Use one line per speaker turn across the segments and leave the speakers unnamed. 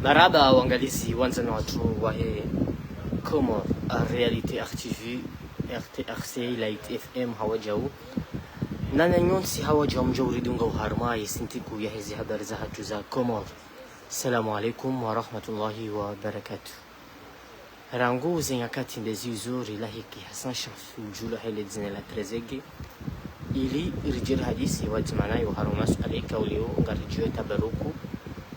Maraba uangalizi wanza na watu wa Comor Reality RTV RTRC Light FM hawajau nana nyonsi hawajau mjauridunga uharmai sintiku ya hizi habari za hatu za Comor. Assalamu alaikum wa rahmatullahi wa barakatuh. Rangu zenyakati ndezi uzuri lahiki Hassan Shafi ujula hele dzine la trezege ili rijir hadisi wadzimana yu haruma sualika ulio ngarijue tabaruku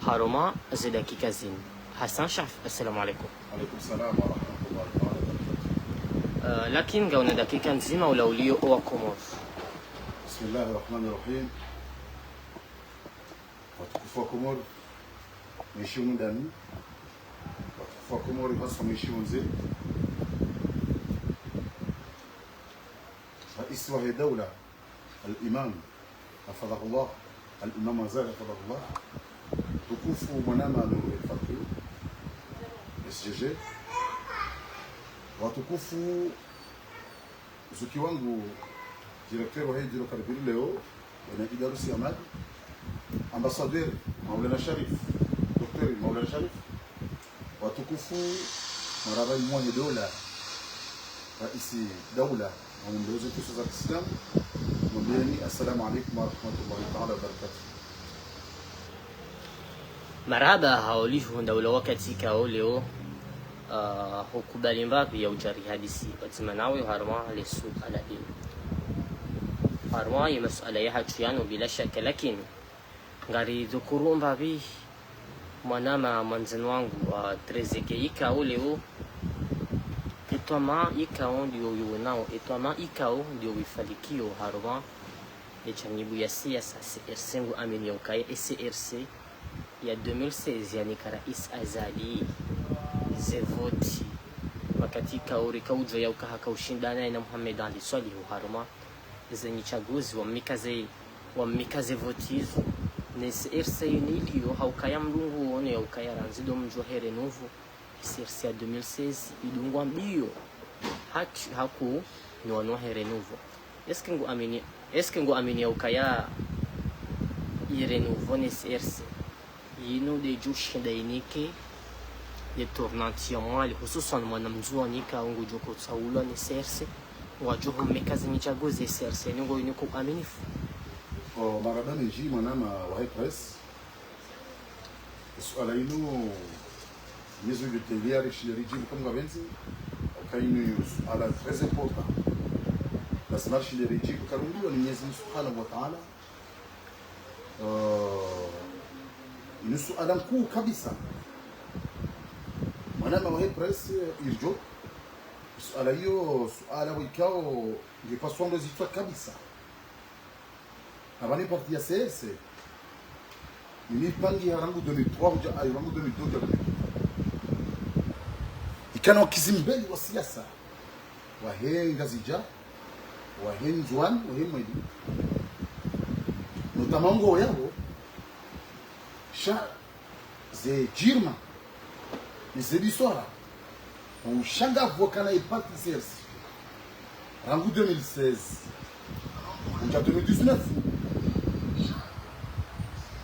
haruma za dakika zini. Hassan Shafi, assalamu alaikum.
Alaikum salam wa rahmatullahi wa barakatuh.
Lakini gauna dakika nzima ula ulio owa Comor.
Bismillahirrahmanirrahim. Watukufu wa Comor mheshimu ndani, watukufu wa Comor hasa mheshimu mzee rais wa dawla al-Imam hafadhahullah, al-Imam Azali hafadhahullah, tukufu mwanama Nuru al-Fakir SGG, watukufu zuki wangu directeur wa hydrocarbures leo na Idarusi Ahmad, ambassadeur Maulana Sharif, Dr. Maulana Sharif, watukufu marabai mwenye dola rais dawla na mwendozi kusa za Kiislamu, mwambieni assalamu alaikum wa rahmatullahi ta'ala wa barakatuh.
Maraba haulifu ndawla wakati kao leo hukubali mbapi ya ujari hadisi watimanawe harma lesu ala dini harma ya masala ya hatuyano bila shaka, lakini ngari dhukuru mbapi mwanama manzani wangu wa trezeke ikao leo etwama ikao ndio yuonao etwama ikao ndio wifalikio harma echangibu ya siasa CRC ngu amini ya ukaya CRC ya 2016 yani karais Azali zevoti wakati kauri kaujo ya ukahaka ushindana na Muhammad Ali Swalihu haruma zenye chaguzi wa mikaze votizo ne CRC nilio haukaya mlungu one ya ukaya ranzido mjohere novu CRC ya 2016 idungwa mbio haku ni wanohere novu eske ngu amini ya ukaya ire novu ne CRC yino de jushinda inike de tournanti ya mwali hususan mwanamzuani ka ungu joko tsaula ni CRC wajuhu mekazi ni chaguzi CRC ningo iniko aminifu
o maradani nji mwanama wa press suala ino mizu yutelia rishirijim kama benzi kainu suala très important lazima rishirijim karundu ni Mwenyezi Mungu Subhanahu wa Ta'ala ni suala mkuu kabisa mwanama wa press irjo suala hiyo suala wikao ngepaswa ndo zitwa kabisa abani parti ya CS ni pangi harangu 2003 uja harangu 2002 ikana wakizimbeli wa siasa wahenga zija wahenzwan wahemedi notamango yao sha ze jirma nisebisora ushanga vokana ipati CRC rangu 2016 uja 2019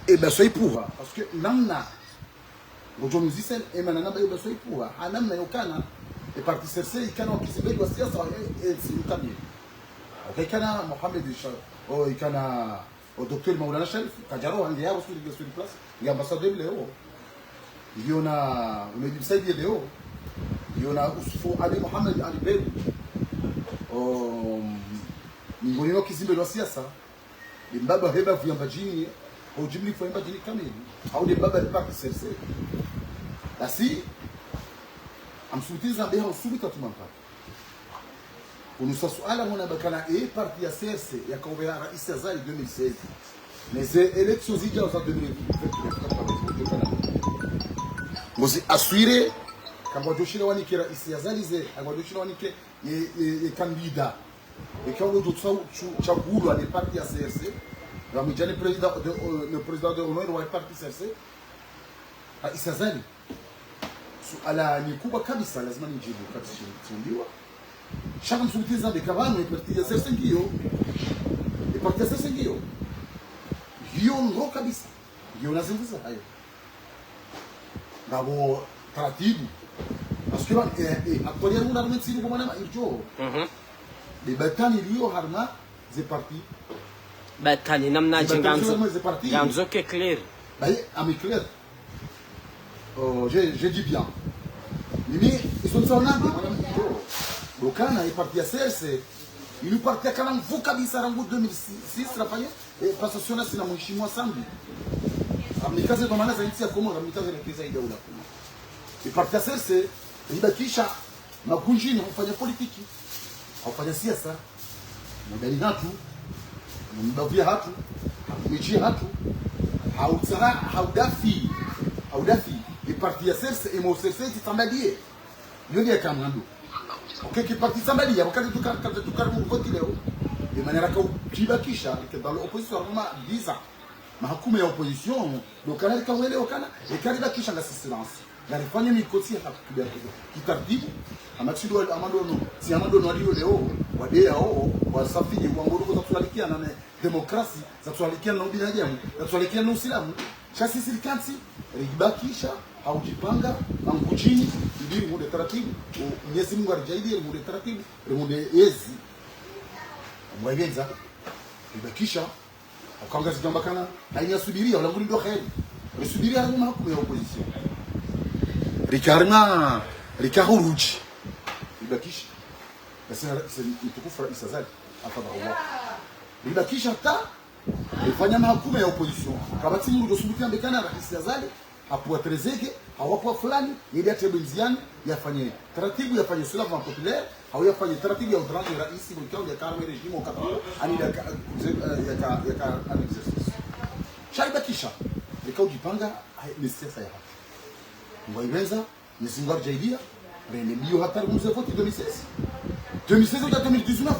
et ben soy pourra parce que namna ngojo musicien et manana ba yo soy pourra anamna yokana e parti CRC ikana wakisibeli wa siasa et simtamie okay kana Mohamed o ikana o Dr. Maulana Sharif kajaro ange yao sur place ya ambassadeur leo yona umejibsaidia leo yona usfu Ali Muhammad Ali Bey ngoni no kizimbe wa siasa mbaba heba vyamba jini au jimli vyamba jini kamili au de baba parti CRC basi amsutiza beha usubika tumampa unusa suala mwana bakana parti ya CRC ya kaubea rais Azali 2016 mais élections zijazo za 2020 ngozi aswire kama joshira wanike rais Azalize agwajoshira wanike ye kandida ikawo do chagulu ane parti ya CRC ramijani le président de honneur wa parti CRC rais Azali suala ni kubwa kabisa lazima nijibu kabisa tundiwa shaka msubitiza bekabano parti ya CRC ngiyo parti ya CRC ngiyo hiyo ndo kabisa hiyo nazungumza hayo ngabo taratibu parce que aktoria una rumetsini kwa maana hicho de batani liyo harma ze parti
batani namna ganzo que clair
ami clair je dis bien mimi isonsaona madame hicho dokana est parti à CRC il parti kana mvu kabisa rangu 2006 rafanya passation na sina mheshimiwa Sambi amnikaze kwa maana zaidi ya komo amnikaze na pesa ile ula il parti à CRC ibakisha makunjini kufanya politiki aufanya siasa mudani hatu mbavia hatu michi hatu hautsara haudafi il parti à CRC et mon CRC tambadie yoni ya kamando okay qui parti tambadie wakati tukarmu voti leo de manière kaubakisha dans l'opposition vraiment 10 ans mahakumu ya opposition lokana kawele okana ekariba kisha nga silence ngalifanya mikoti ya kitaratibu amachido amadono si amadono aliyo leo wadea hao wasafiri wangoro kwa kutualikia na demokrasi za kutualikia na ubinadamu za kutualikia na Uislamu chasi silikanti rigibakisha au jipanga anguchini ndiri mude taratibu Mwenyezi Mungu arijaidie mude taratibu mude yezi mwagenza rigibakisha akaangaza jamba kana hainasubiria wala nguri ndo kheri usubiria haruma hukumu ya opposition rikahuruji ibakisha basi mtukufu Rais Azali afadhahu ibakisha hata ifanya mahukumu ya opposition kabati mungu dosubikia mbekana Rais Azali hapo atrezeke hawapo fulani ili atebenziani yafanye taratibu yafanye sulama populaire au yafanye taratibu ya udrani rais mkao ya karma regime okapo anida yaka an exercice shaibakisha rikaujipanga ni siasa ya hapa Mwaibeza, Nisingar Jaidia, René Bio Hatar Mouzefoti 2016 ou 2019,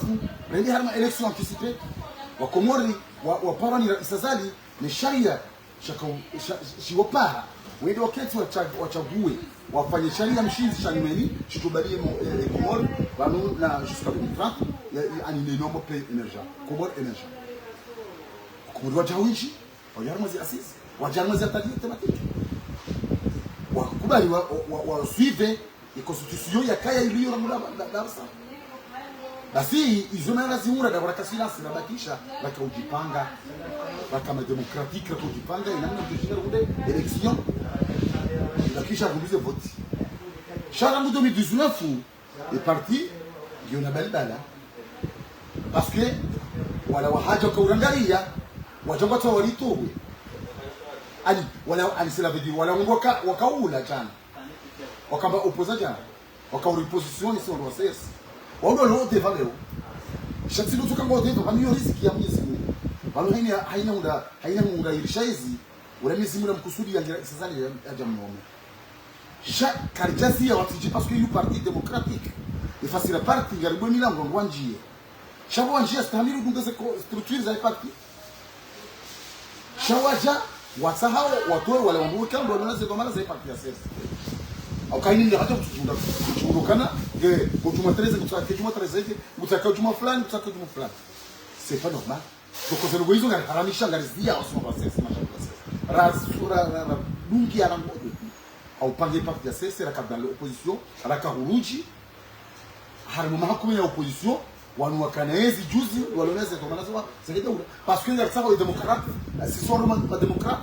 René Harma élection anticipée, Wakomori, Waparani Isazali, ni sharia, shiwapara, wende wakati wachague, wafanye sharia mshinzi shanimeni, shitubalie Komori, wanu na jusqu'à 2030, ani nombre pays émergent, Komori émergent. Komori wajawishi, wajarmazi asisi, wajarmazi atadi thématique. Wakubali wa suive constitution ya kaya iliyo na muda darasa basi izona lazima da barakasila sina bakisha bakaujipanga bakama demokratique bakujipanga ina mtu kunde election bakisha kubize vote shara mu 2019 est parti yona balbala parce que wala wahaja kaurangalia wajongota walitowe ali wala alisela vedi wala ngoka wakaula jana wakamba opposant jana wakauriposition ici on doit cesse wao ndio wote valeo shati lutu kanga wote kwa hiyo riziki ya Mwenyezi Mungu wao haina muda irishaizi wala Mwenyezi Mungu mkusudi ya Isazali ya jamhuri karjasi ya watu parce que you parti démocratique et facile parti ngaribo milango ngwanjie shabo njia stamili ndeze structure za parti shawaja wasahau watu wale wambuke kando wanaanza kwa mara za parti ya sasa au kaini ndio hata kuchungukana kutuma 13 kutuma 13 kutaka kutuma fulani kutaka kutuma fulani c'est pas normal donc kwa sababu hizo haramisha ngarizia wasoma sasa rasura bungi ya rango au pange parti ya sasa rakabda l'opposition rakahuruji harimu mahakumu ya opposition wanu wakanaezi juzi walioneza kwa maana c'est parce que les gens démocrates ce sont les démocrates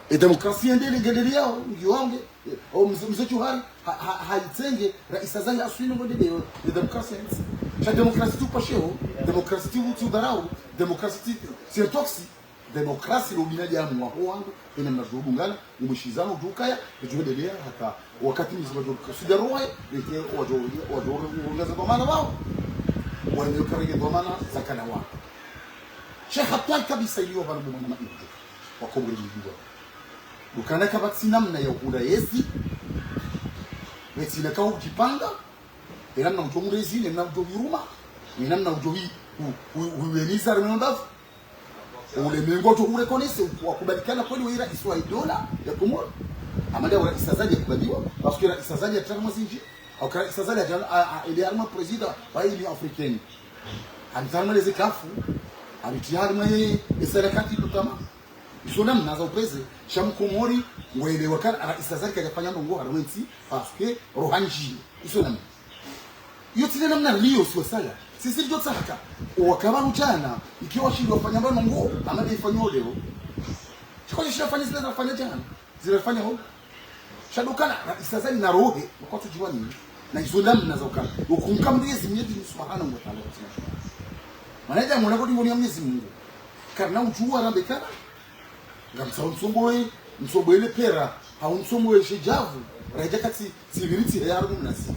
et démocratie ndele galeria ngiwange au mzee Chuhari haitenge Rais Azali aswini ngode de démocratie cha démocratie tu pasheo démocratie tu darau démocratie c'est toxique démocratie lobinaji ya mwa wangu ina mnazungana umshizano dukaya tuendelea hata wakati mzima sidaroe wajo unaweza kwa maana wao wale karige kwa maana zakana wao Sheikh hatari kabisa iliyo bana mwana mmoja wakomri mjua ukana kabati namna ya kula yesi wetina kau kipanga namna utomurezi namna utoviruma namna utovi uweliza remember ule mengo to urekonese wakubalikana kweli weira iswa idola ya Komoro amada wa Isazali yakubaliwa parce que Isazali ya tano mazinji au kana Isazali ya ile alma president wa ile africaine alitama les kafu alitiarma ye serikali tutama isona mnaza upreze shamkomori ngwelewa kana ara isazali kajafanya ngo harawenti parce que rohanji isona yote namna leo sio sala sisi ndio tsaka wakaba mchana ikiwa shida wafanya mbona ngo ambaye ifanywa leo chikoje shafanya zile zafanya jana zilifanya ho shadukana isazali na rohe wakati jiwani na isona mnaza ukana ukumkambizi mnyeti subhanahu wa ta'ala manaja mwana kodi ngoni Mwenyezi Mungu karna ujua rambe kana ngamsa msombo ile pera haumsombo shijavu raja kati sibiriti ya rumu nasi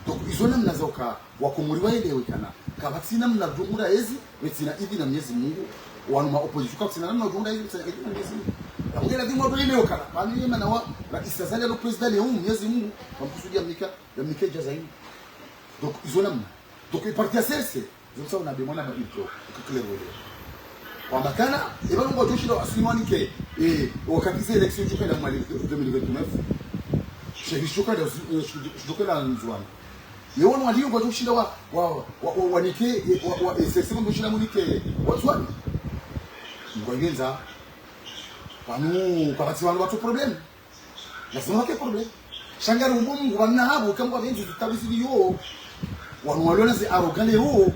donc izona mnazoka wakumuriwa ile kana kabatina mnajungura ezi betina hivi na Mwenyezi Mungu wanuma opposition kwa tina mnajungura ezi betina hivi na Mwenyezi Mungu ngela dimo ndo ile kana bali yema na wa rais azali lo president leo Mwenyezi Mungu wamkusudia mika jazaini donc izona mna donc parti aserse zote una bimona ba ilto clair wale kwamba kana ibalo ngo joshiro asimani ke wakati zile election jukenda mwali 2029 shehi shuka da shuka la nzwani yewon walio ngo joshiro wa nike wa sesema joshiro munike watwani ngoyenza panu kabati watu problem lazima ke problem shangara umungu wana hapo kama venzi tutabisi yo wanwalona zi arogale ho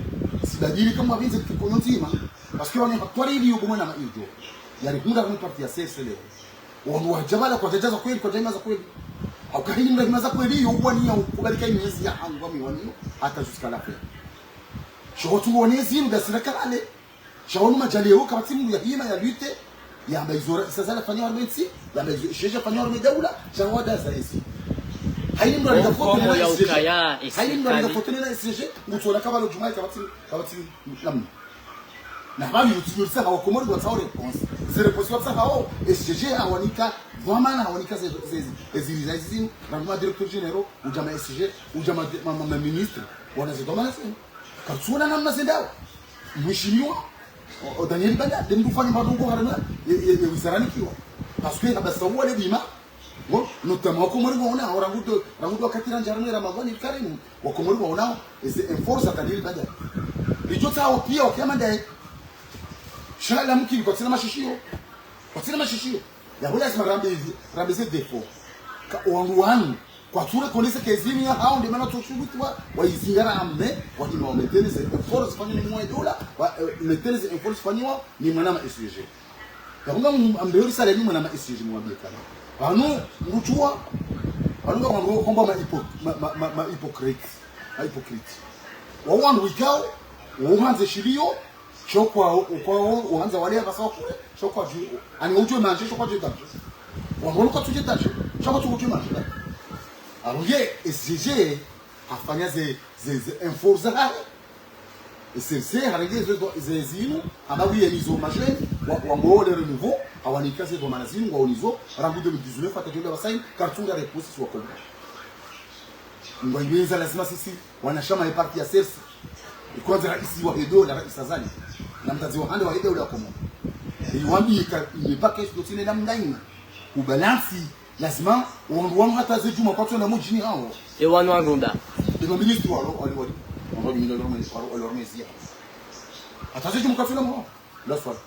sibadili kama venzi kikonyotima parce que on est pas ili yuko mwana maijo yani kunda kama parti ya sese leo wanwa jabala kwa jaza kweli kwa jamaa za kweli au kahini mrema za kweli yuko ni kubalika miezi ya hangu miwani hata jusqu'à la fin shotu wonezi mgasira kale shawonu majali yo kama timu ya hima ya lutte ya baizora sasa fanya warmenti ya baizora fanya warmenti daula shawada za hizi haimba ndio foto ya ukaya haimba ndio foto na SG mtola kama lojumai kama timu namna na bali utilisa hawa komori kwa sawa response zile posiwa sasa hao SGG hawanika vraiment hawanika zile na ma directeur général ujama SGG ujama mama ministre wanazidoma sasa katsuna namna zendao mheshimiwa Daniel Banda ndio fanya madongo harana ya wizarani kiwa parce que abasawa le bima bon notamment komori waona rangudo wakati na jarani Ramadhani karimu wa komori waona enforce Daniel Banda lijota hao pia wakiamanda shala mki kwa tina mashishio ya huya sima rambe defo ka wangu kwa tura konese kezini ya hao ndio maana tushubutwa wa izingara amme wa kima wameteleze force fanya ni mwa dola wa meteleze force fanywa ni mwana ma SG kama ambeori sala ni mwana ma SG mwambie kana anu nguchua anu ngombo komba ma hypocrite wa wangu wikao uhanze shilio chokwa uanza wale basao kule chokwa juu ani ujue manje chokwa juu daje wangoluka tuje daje chokwa tuje manje aruye SGG afanya ze enforcer SRC harige ze zinu abawi emizo majeni wangole renouveau awanika ze do manazinu wa unizo rangu 2019 atajola basaini kartunga réponse sur komba ngwengeza lazima sisi wanashama ya parti ya SRC kwanza rais wa Edo na rais Azali na mtazi wa hande wa Edo la komo iwambi imepaka hizo tine na mdaina ubalansi lazima wangu hata zijuma kwa tuna mjini hao
wanu ngunda
ndio ministri wao wao ndio wao hata zijuma kwa tuna mwa la swali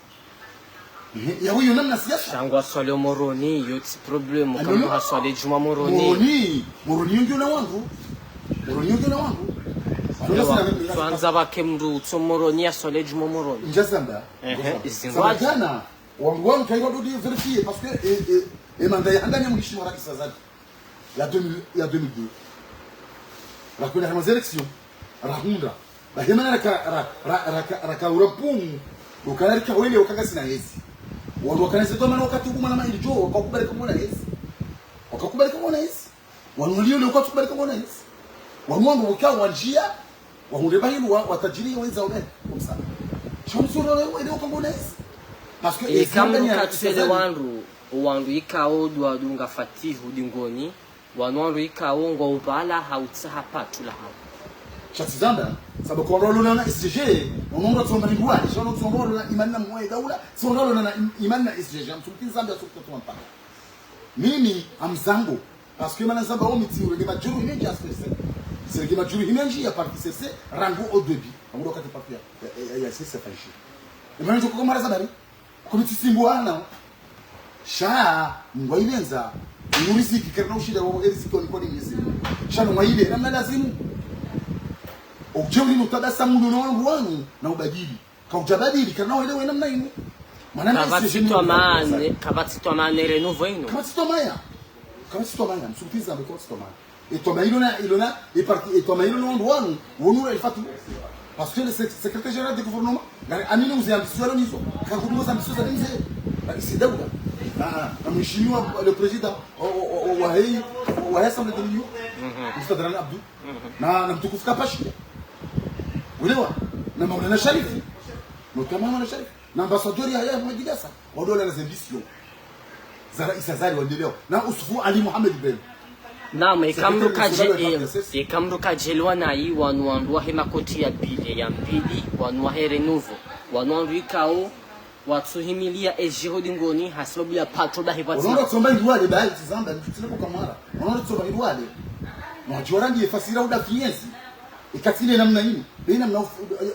ya huyo namna siasa
shangwa swali moroni yote problem kama swali juma moroni
ndio na wangu
kwanza bakemru tsomoroni asole jumo moroni
njasamba izingwana wangu kaiko do vérifier parce que et mandai andani mwishi wa rais Azali ya 2002 la kuna kama election rahunda bahema raka urapum ukarika wele ukanga sina hezi watu wakanisa kama na wakati kuma na ilijo wakakubali kama na hezi wanulio leo kwa kubali kama na hezi wanwangu ukao wanjia wahundeba hilo watajiri wenza wale kumsana chomsoro leo ile kama na hezi parce que
kama katsele wandu ikao dwa dunga fatihu dingoni wanwandu ikao ngo ubala hautsaha patula hapo
chatizanda sababu kwa rolo na SGG unaona tsomba ni bwani shono tsomba na imani na mwe daula tsomba na imani na SGG mtumkin zambia sokto mpaka mimi amzango parce que mana zamba omitiro ni majuru mengi asfese c'est que majuru mengi ya parti CC rango au début amudo kati parti ya CC fashi imani tuko mara zabari kumitisimbuana sha ngwailenza muriziki kana ushida wa eriziki ni kwa nini sha ngwaile namna lazimu ujeuri nutabasa mundu na wangu wanu na ubadili kaujabadili kana wewe namna ino
maana kabati to mane renouveau ino kabati to maya msutiza mbeko to maya etoma ilona e parti etoma ilona wandu wanu wonu elfatu parce que le secrétaire général du gouvernement amini uzi ambitieux nizo kakudumo ambitieux za nze c'est daouda na mheshimiwa le président wa assemblée de l'union Mustadran Abdou na mtukufu Kapashi ulewa na Maulana Sharif notamment na Sharif na ambassadeur ya Majidasa wadola na ambition za rais Azali waendeleo na usufu Ali Mohamed Ben naam ikamruka jelwa na yi wanu hema koti ya bile ya mbili wanu here nouveau wanu ikao watuhimilia ejihodi ngoni hasababu ya patro da hivati
unaona tsomba indwale ba tizamba mtutile kwa kamara unaona tsomba indwale mwajora ndiye fasira udafienzi ikatile namna hii bina mna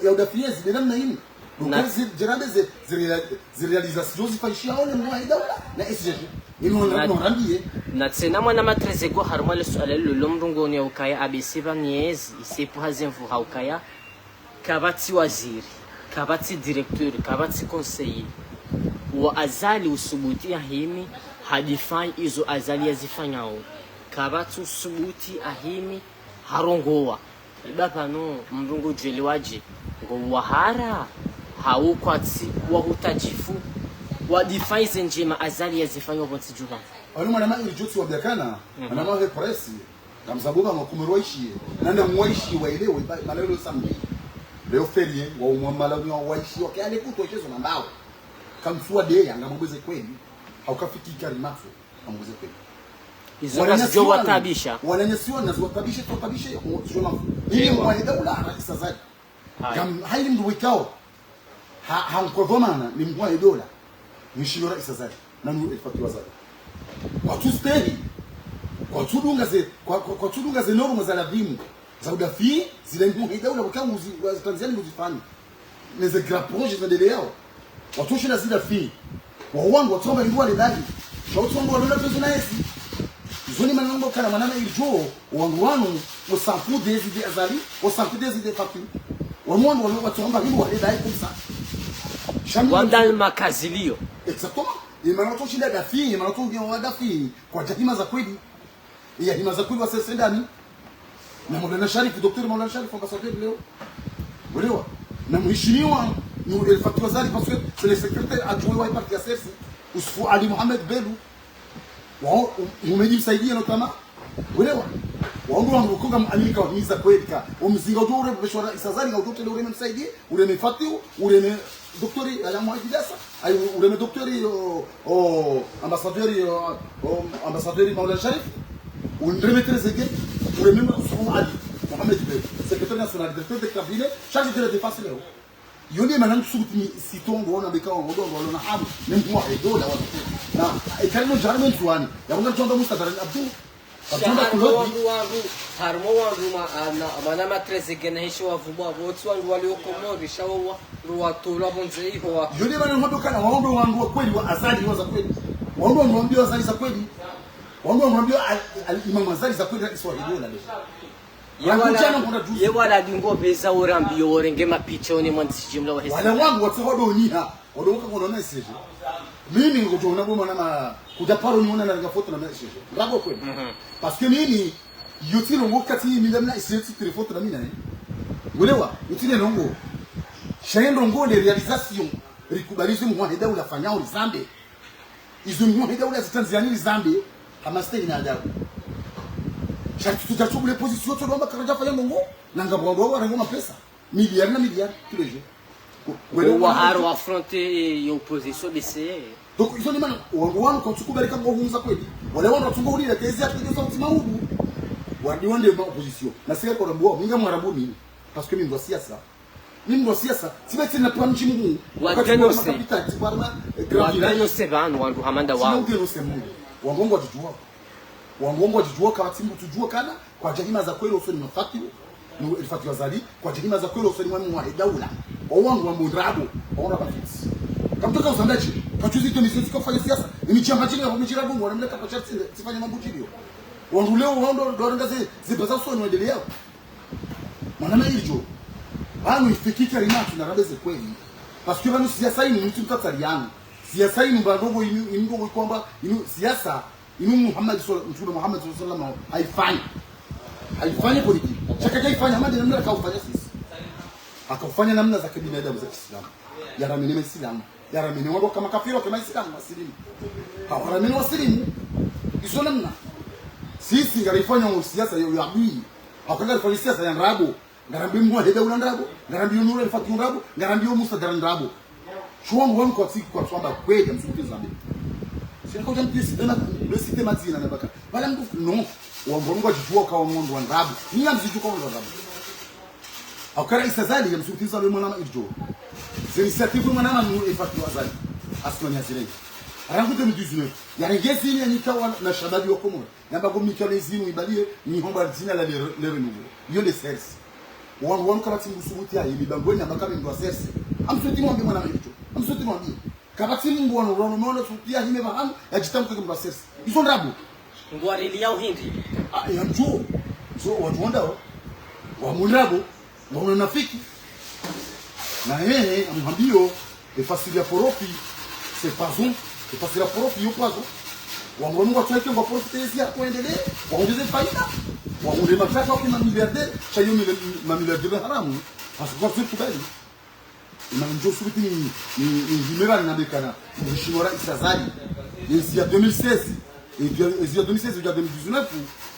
ya udafienzi bina namna hii donc jerabe zirrealisation zifanyishia ole mwa idawla na SGG ino
na tsena mwana matrezego haruma le swala lomrungoni ya ukaya ABC baniez isepu hazemfu haukaya kabati waziri kabati directeur kabati conseiller wa Azali usubuti ahimi hadifai izo Azali yazifanyao kabati usubuti ahimi harongoa ibapa no mrungu jwelewaje ngo wahara haukwati wa hutajifu wa defense njema Azali yazifanywa bonti juba
wali mwana mali joti wa biakana na mwa press na mzabuba ngokumerwaishi nanda mwaishi waelewe malelo sambi leo ferie wa umwamala wa waishi wakale kutochezo na mbao kamfua de yanga mbweze kweli haukafiki karimafu mbweze kweli
izo watabisha
wananyesiwa na watabisha tutabisha jona ili mwaida ula rais Azali kam haili mdu wikao hankodhomana ni mwa dola mshilo rais Azali na ndio ifatiwa Azali watu steri kwa tudunga ze norma za lavimu za udafi zile mbuga dola kwa Tanzania muzifani neze grapoje za dele yao watu na zile fi wa wangu watomba ndwa ndani shautu wangu walola tuzo na esi zoni manango kana manana iljo wangu wanu wasampu dezi de Azali wasampu dezi de fatu wamwangu walola watomba ndwa ndani kumsa
wandal makazilio
exactement imanato shida dafi imanato wa dafi kwa jahima za kweli ya hima za kweli wa sasa ndani na Maulana Sharif Dr. Maulana Sharif ambassadeur leo ulewa na mheshimiwa ni Elfatu Azali parce que c'est le secrétaire adjoint wa parti ya CERC usufu Ali Mohamed Belu wao umedi msaidia notama ulewa wangu wangukonga amika wa miza kweli ka umzinga ujore beshora Azali na Dr. Ureme msaidie ureme Fatiu ureme docteur ala Majidasa ay ureme docteur ambassadeur Maulana Sharif ureme Trezege ureme usufu Ali Mohamed Belu secrétaire national directeur de cabinet chargé de la défense leo yoni manangu sukuti sitongo ona bekao ngodo na hamu nemwa edola watu na ikalino jarmen tuani yabanga tonda Mustadran Abdou
Abdullah kulodi harmo wangu mana matrezege na hisho wavuba wotu wangu waliokomori shawa ruwatola bonze iho
yoni manangu kana waombe wangu wa kweli wa Azali wa za kweli waombe wangu Azali za kweli waombe wangu Imam Azali za kweli rais wa idola leo
yewala dingo beza orambio orenge mapichoni mwanzi jumla wa hesa
wala wangu watahodo niha odoka kono message mimi ngotona boma na kujaparo niona na nga photo na message ngabo kweli parce que mimi yutilo ngokati midamna iseti telefoto na mina ngolewa yutile longo shaendo ngole realisation rikubalize mwa heda ulafanya ulizambe izo mwa heda ulazitanzania lizambe hamastei na adabu tutachukua les positions tunaomba karaja fanya mongo na ngabongo wanangoma pesa miliard na miliard tous les jours
wa haro affronter opposition BCE
donc ils ont dit man wangu kwa tukubali kama huunza kweli wale wao watunga ulile kezi yake ndio sauti mahubu wadi wande ma opposition na sika kwa mboa minga mwarabu mimi parce que mimi ndo siasa sibeti na plan chimu
waganose bana wangu hamanda wao
wangu wajijua wangongo wajijua kama timu tujua kana kwa jahima za kweli usoni mafaki ni Elfatu Azali kwa jahima za kweli usoni mwa daula wangu wa mundrabu waona bafisi Kamtoka usambaji. Kachuzi to misisi kufanya siasa. Ni chamba chini hapo mchira bungu wanamleka kwa chat sifanye mambo chilio. Wanduleo wando doranga zibaza soni waendelea. Mwanama hijo. Hanu ifikika rinatu na rabeze kweli. Parce que bano siasa hii ni mtu mtatariana. Siasa hii ni mbadogo ingo kwamba siasa inu Muhammad sallallahu alaihi wasallam haifanyi politiki. Chaka haifanya Muhammad namna kaufanya sisi. Akafanya namna za kibinadamu za Kiislamu. Yaramini Waislamu. Yaramini wao kama kafiri kama Waislamu wasilimu. Hawaramini wasilimu. Hizo namna. Sisi ngarifanya siasa ya adui. Akaga alifanya siasa ya ndrabo. Ngarambi mwa heda ulandrabo. Ngarambi nuru alifatu ndrabo. Ngarambi Musa darandrabo. Chwangu wangu kwa siku kwa kwamba kweli msumpiza zambi. Sio kwa jambo hili tena ndio sistema zina na baka. Wala mtu no. Wambongo jua kwa mundu wa ndrabo. Ni amzitu kwa ndrabo. Akara isazali ya msumpiza wale mwana ijo. C'est initiative mwana mu efatu azali. Asmani azile. Rangu 2019. Yarengezi ni nikawa na shababi wa Komoro. Namba go mikale zinu ibalie ni homba zina la le renouveau. Yo les sers. Wan kama timusubuti ya ibangoni abakame ndo serse. Amsoti mwambie mwana ijo. Amsoti mwambie. Kabati mungu wano mwana tutia hime bahamu yajitamka kama serse. Izo ndrabu.
Ngwari ya uhindi.
Ya mjo. So watu wanda wa mundrabu wa unafiki. Na yeye amwambio efasilia porofi c'est pas bon. Efasilia porofi yo pas bon. Wangu watu wake wa porofi tezi ya kuendelea. Waongeze faida. Waongeze matraka kwa mamiliardaire. Chayo mamiliardaire haramu. Parce que c'est tout belle. Imanjo subiti ni himera na bekana. Mheshimiwa Isazali. Il y a 2016 et il y a 2016 il y a 2019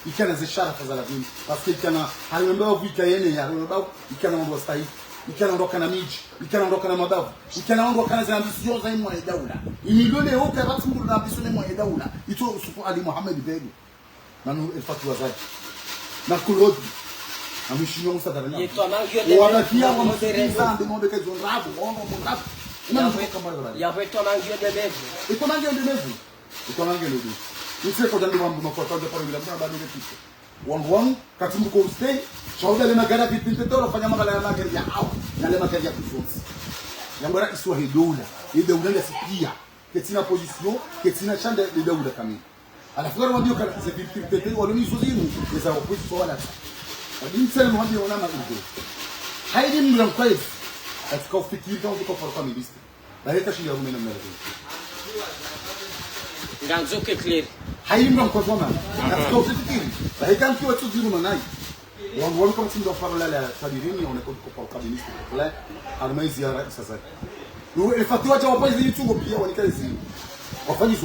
il y a des chars à la ville parce que il y a hayo vu kayene ya hayo il y a mambo stahili ikanaondoka na miji ikanaondoka na mabavu ikanaondoka na ambition za imwa daula imilione yote watu mungu na ambition imwa daula ito usufu Ali Muhammad Bego na elfatu wazaji na kulodi na mheshimiwa Musa Darani wanakia wa modereza ndio ngombe kazo rabu ono mundabu
ya veto mangio de mevu
iko mangio de mevu iko mangio de mevu nisi kwa jambo mambo mafuata kwa bila mbona bado ni kitu wangu katimbu kwa stay shauda le magara vipintetoro fanya magala ya magari ya au na le magari ya kufunzi yangora iswa hedoula ile ulenda sipia ketina position ketina chanda de daula kamili alafu wale ndio kana ze vipintetoro wale ni zozinu za opposition wala lakini sasa mwambie wana majibu haidi mlango kwa hiyo katika ufikiri kama uko kwa minister na hata shida rumena mnalo
nganzo ke clear
haimba kwa zona katika ufikiri na hata mkiwa tu zimu manai wangu kama timu parola la tabirini oneko kwa kabinisi la armai ziara sasa ndio ilifatiwa cha wapazi YouTube pia wanikazi wafanye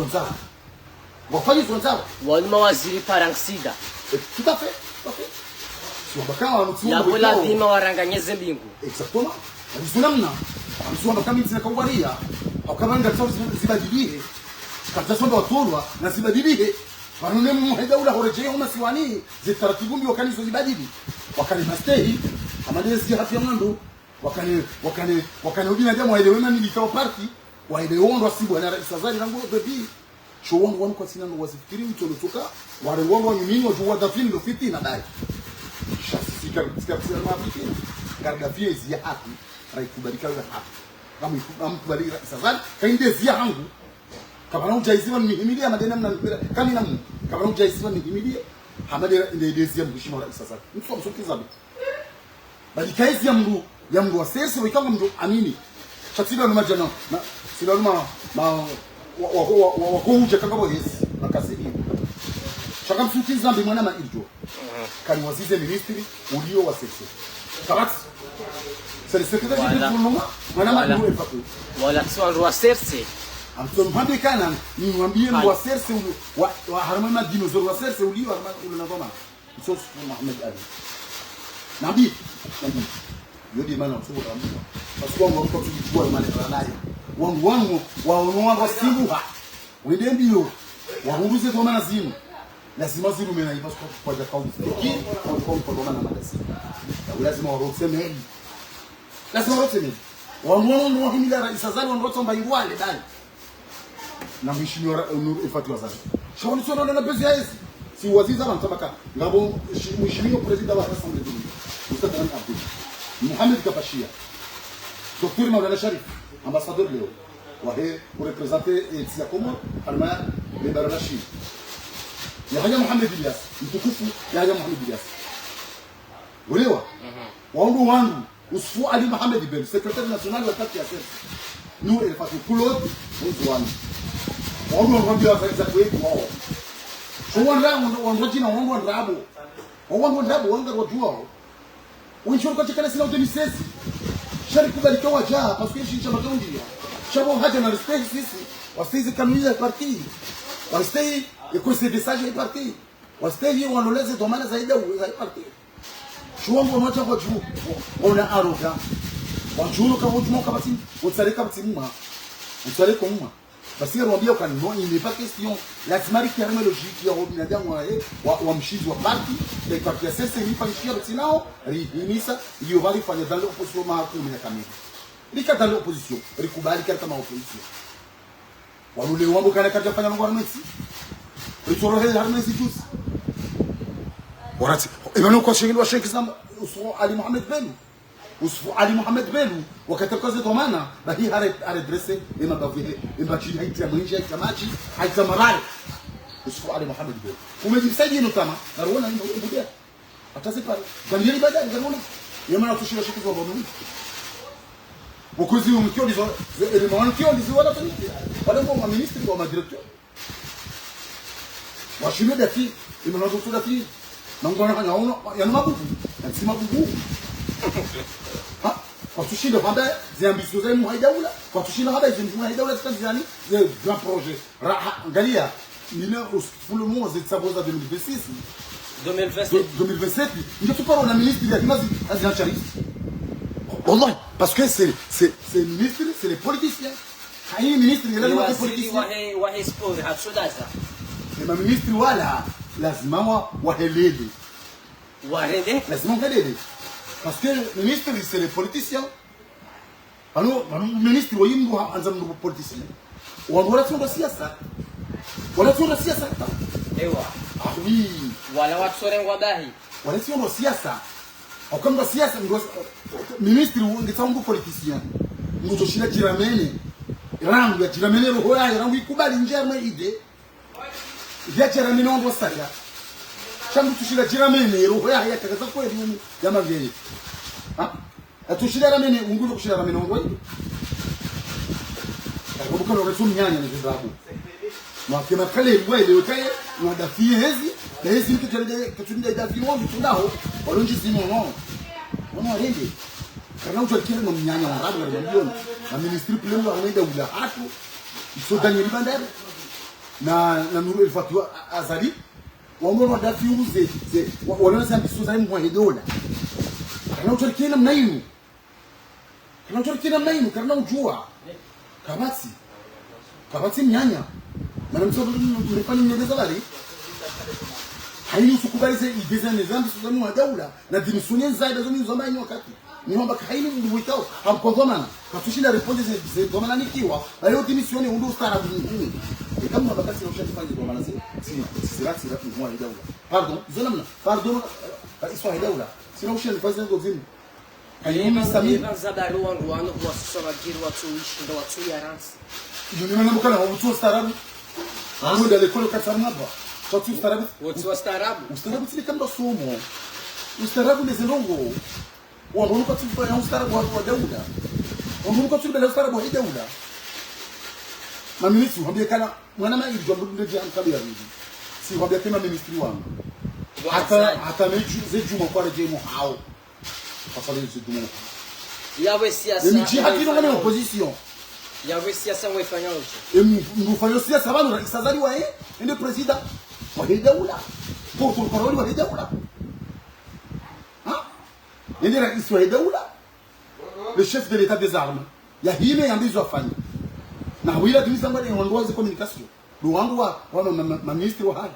zonza
wali mawaziri parangsida
tout à fait sio bakao mtu
ya bola bima waranganyeze mbingu
exactement alisunamna alisoma kama mtu nakaubaria au kama ndio zibadilie kabla sonda watolwa na zibadilie wanone muheda ula horejea uma siwani zitaratibu ndio kanizo zibadili wakani mastei amadezi hafya mwando wakani ubinadamu waelewe nani likao party waelewe asibu na rais Azali na nguo bebi show wangu kwa sina ndo wasifikiri mtu kutoka wale wangu nyumini wajua dafini ndo fiti na dai shasika kusema mafiki gargafia zia hapi raikubalika ile hapi kama mkubali rais Azali kainde zia hangu kama ujaisiwa ni himilia madena mna kama namu kama ujaisiwa ni himilia hamadera ndio ya mheshimiwa rais Azali mtu msokiza bali kaisi ya mndu wa sesi wikanga mndu amini chatila numa jana na sila numa wakuja kanga bohesi makasiri shaka msutiza mbi mwana maijo kani wazize ministry ulio wa sesi kabati sasa sekretari de tunuma mwana maijo elfatu
wala tswa wa serse
amso mhambe kana ni mwambie wa serse wa harama dinosaur wa serse ulio harama unavoma msosu Muhammad Ali nabii yodi mana usura amua basi wangu wako tukichukua mali dalai wangu waonwa simbuha wende ndio wahunduze kwa maana zimu lazima zimu mena ipaso kwa kauli kwa maana madasi lazima waroseme lazima waroseme wangu himila rais Azali wangu mbaingwale dai na mheshimiwa Ifatu Azali shauri sio na pesa hizi si waziza wanataka ngabo mheshimiwa president wa Assembly Mustafa Abdul Muhammad Kabashia Dr. Maulana Sharif ambassadeur leo wahe representer ya Komoro alma le baranashi Yahya Mohamed Ilyas mtukufu Yahya Mohamed Ilyas ulewa wangu Usfu Ali Mohamed Ben secrétaire national wa parti ya CERS nous il faut tout l'autre wangu wangu afanya kwa wao wangu jina wangu ndabo wangu wajua wengi kwa chakala sina 2016 shari kubalika waja parce que je chama kandia chabo haja na respect sisi wasizi kamili ya parti wastay iko message ya parti wastay wanoleze domana zaidi ya parti chuongo moja kwa juu ona aroga wajuru kama ujuma kama timu utsareka timu utsareka umma basi rwambia kanino il n'est pas question la timari terme logique ya binadamu wa mshizi wa parti de parti sasa ni panishia tinao rimisa ndio bali fanya dans l'opposition mahakumi ya kamili lika dans l'opposition rikubali kama opposition walule wambo kana kaja fanya ngwa Messi ritoro hele har Messi tous warati ibano kwa shingili wa Sheikh Islam Usfu Ali Mohamed Ben Usfu Ali Mohamed Ben wakati kazi domana bahi aredresse ema bavile ema chini haita mwinja haita maji haita marari Usfu Ali Mohamed Ben umejisaidia notama na ruona ndio mbudia atasipa ganjeri baadaye ganona yema tushira Sheikh Islam bono Bokozi umkio lizo éléments qui ont lizo wala tani wala mo ministre ou ma directeur wa shime dafi imana doktor dafi nangona kana yana mabubu si mabubu ha kwa tushinda kwamba ziambizo za mu haidaula kwa tushinda haba ziambizo haidaula zikazani ze grand projet angalia nina pour le moment c'est saboza 2026 2027 ndio tuparo na ministre ya kimazi aziachari والله parce que c'est le ministre, c'est les politiciens. Haï ministre il est les politiciens.
Wahe sport hatsudaza.
Le ministre wala lazima wahelele.
Warede?
Lazima wahelele. Parce que le ministre c'est les politiciens. Alors ministre wayimbo anza mndu politicien. Wangora tunda siasa. Wala tunda siasa.
Ewa.
Ah oui.
Wala watu sore ngwadahi.
Wala tunda siasa. Okamba siasa ndo ministre ngitambu politicien ndo shina jiramene rangu ya jiramene roho ya rangu ikubali njema ide ya jiramene ndo saria chambu tushira jiramene roho ya kakaza kwa elimu ya mavyeyi ha atushira ramene ungulo kushira ramene ngo ide akabuka ndo retu mnyanya ni ndabu na kema kale ngwa ile ukaye na dafie hezi kitende dafi wangu tunao walonji simo no wana rende kana utakira na mnyanya wa rabu na milioni na ministry pleno anaenda ula hatu so Daniel Bandar na nuru elfatwa azali wangu na dafi uze wala sasa bisu za mwa dola kana utakira na mnainu kana ujua kabati mnyanya na msodo mlifanya mnyeleza bali haini sukubalize ideza nizambi suzamu wa daula na dimisuni zaida zomi zomba ni wakati ni kwamba haini mbuikao hamkondomana katushinda response ze domana nikiwa ayo dimisuni undu ustarabu nyingine kama bakasi ushafanya domana si rati mwa daula pardon iswa daula sina ushafanya fanya ngozimu
haini samira zabaru wangu wano kwa sasa girwa tuishi ndo watu ya ransi
ndio mimi namkana wa mtu ustarabu ndio lekolo katamaba kwa tu ustarabu ustarabu si kama somo ustarabu ni zelongo wanaruka tu kwa ustarabu wa daula wanaruka tu bila ustarabu wa daula na ministri hambia kana mwana mimi ndio ndio ndio kabla hivi si hambia kama ministri wangu hata meju zejuma kwa rejemo hao kwa sababu zejuma
yawe siasa
ni hakino kama opposition
yawe siasa waifanya uche
mfanya siasa bado isazali wa ndio president wa daula pour parole wa daula ha ndio rais wa daula le chef de l'état des armes ya hime ambizo afanye na wila tumisa ngani wandoa communication do wangu wa ministre wa hali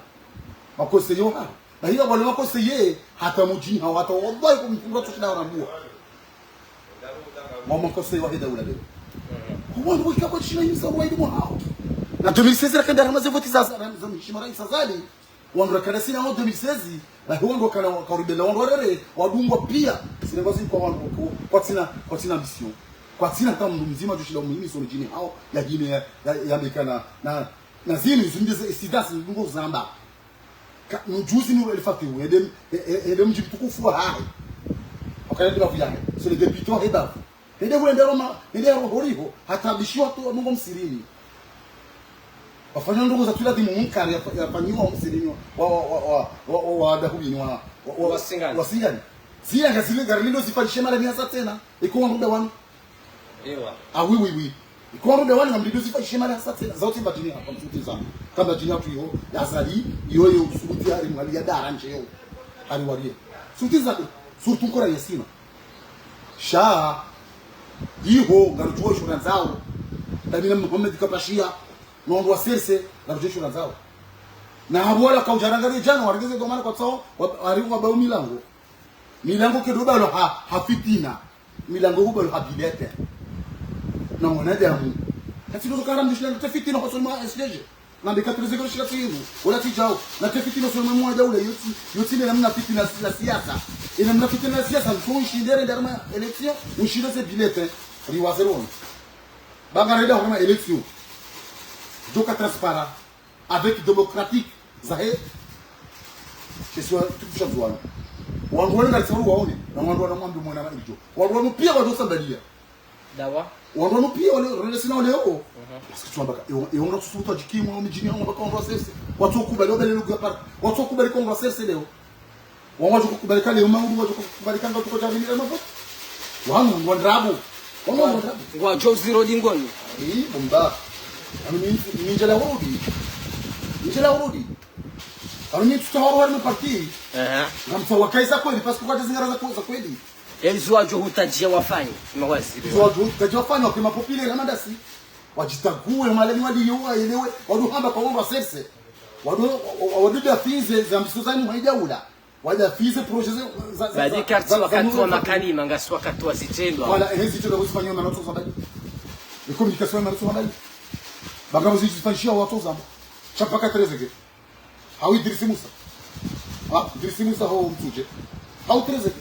wa conseiller wa hali na hiyo wale wa conseiller hata mjini hawata wadai kumfunga tushida wanambua mama conseiller wa daula leo wao wiko kwa chini ya sawa ile hao na 2016 akaenda ramaze voti sasa za mheshimiwa rais Azali wandoka sina wa 2016 na huo ndo karibela wandorere wadungwa pia sina ngozi kwa wangu kwa tina mission kwa sina kama mzima joshila muhimu so jini hao ya jini ya Amerika na zini zundize sidasi ngo zamba nujuzi ni elifati edem mjitukufu hai wakati ndio vijana so le debito heba ndio wenda Roma ndio horiho hata bishiwa tu Mungu msirini wafanya ndugu za tuladi munkari yafanyiwa msirini wa dahubini wa wasingani zile ngazile garlindo zifanyishe mara 100 tena iko muda wanu
ewa
oui iko muda wanu ngamdido zifanyishe mara 100 tena zote batini hapa mfuti sana kama jini watu hiyo yazali yoyo usubuti hari mwali ya dara nje yo hari warie suti za surtu nkora yasina sha iho ngarutuo shura zao Damina Muhammad kapashia nondo waserse ngarutuo shura zao na habola kwa ujarangari jana warigeze domana kwa tsao wariwa bao milango kedoba lo hafitina milango huba lo habibete na mwanadamu katido karam dishla tafitina kwa sulma SDG na bikatrize kwa shika timu wala tijao na tafitina sulma mmoja ule yoti na namna fitina la siasa ina namna fitina la siasa kwa shindere ndarma election ushira se bilete riwazero bagareda kwa election joka transparent avec démocratique zahe kesho tukisha zuana wangu wale sababu waone na wangu wanamwambia mwana hicho wangu pia wadosambalia
dawa
wangu pia wale sina wale huko basi tuamba yonga tusuta jikimu au mijini au mpaka wangu sasa watu kubali wale lugha par watu kubali kwa sasa leo wangu kubali kale mangu watu kubali kanga tuko jamii na mafuta wangu ndrabu wangu ndrabu
wa Joe Zero Dingoni
bomba ami ninjala urudi Alini tutawara na parti. Namtoa kaisa kweli parce que kwa zingara za kweli.
Elizwajo hutajia wafanye mawaziri.
Elizwajo hutajia wafanye kwa mapopile na mandasi. Wajitague maleni waliyoa elewe waduhamba kwa ngomba sese. Waduda fize za msuzani mwajaula. Waja fize projet za
badi karti wakati wa makani mangasi wakati wa zitendwa.
Wala hizi tendo usifanywa na watu sabali. Ni communication na watu sabali. Bagamo zifanyishia watu zamba. Chapaka 13 How Idrisi Musa? Idrisi Musa ho mtuje. How Tereze?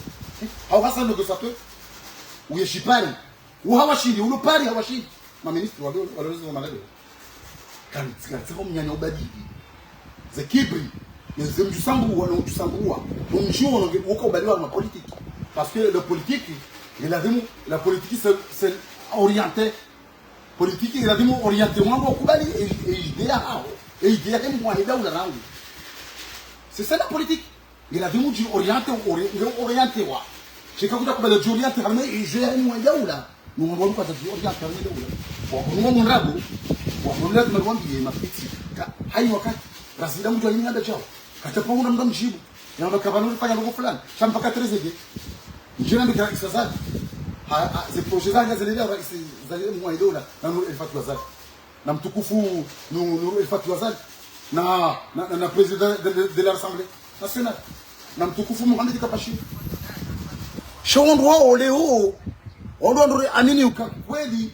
How Hassan Negosateur? Ou Yeshipari? Ou hawashindi? Ou Lupari hawashindi? Ma ministre waloweza wa malade. Kanitsika tsako mnyanya ubadili. Ze kibri. Ze mjusambu wana mjusambua. Unjua uko ubadili wa politique. Parce que le politique, la politique c'est orienté. Politique il a dit orienté wangu kubali idea hao. Idea ni mwahida ula rangu. C'est ça la politique. Il a dit orienté wa. J'ai quand on a orienté ramé et j'ai un moyen là. Nous on voit pas de orienté ramé là. Bon, nous on rabo. Bon, on l'a me rendre ma petite. Hai wakati. Rasida mtu aliniambia chao. Kataponga mda mjibu. Na makabano fanya logo fulani. Shamba ka 13 Njina mbika isazali. Ze projet za zile za moyen là. Na nous el fatwa zali. Na mtukufu Nuru el fatwa zali. Na président de l'Assemblée nationale na mtukufu Mohamed Kapashi shondwa oleo ondo amini ukakweli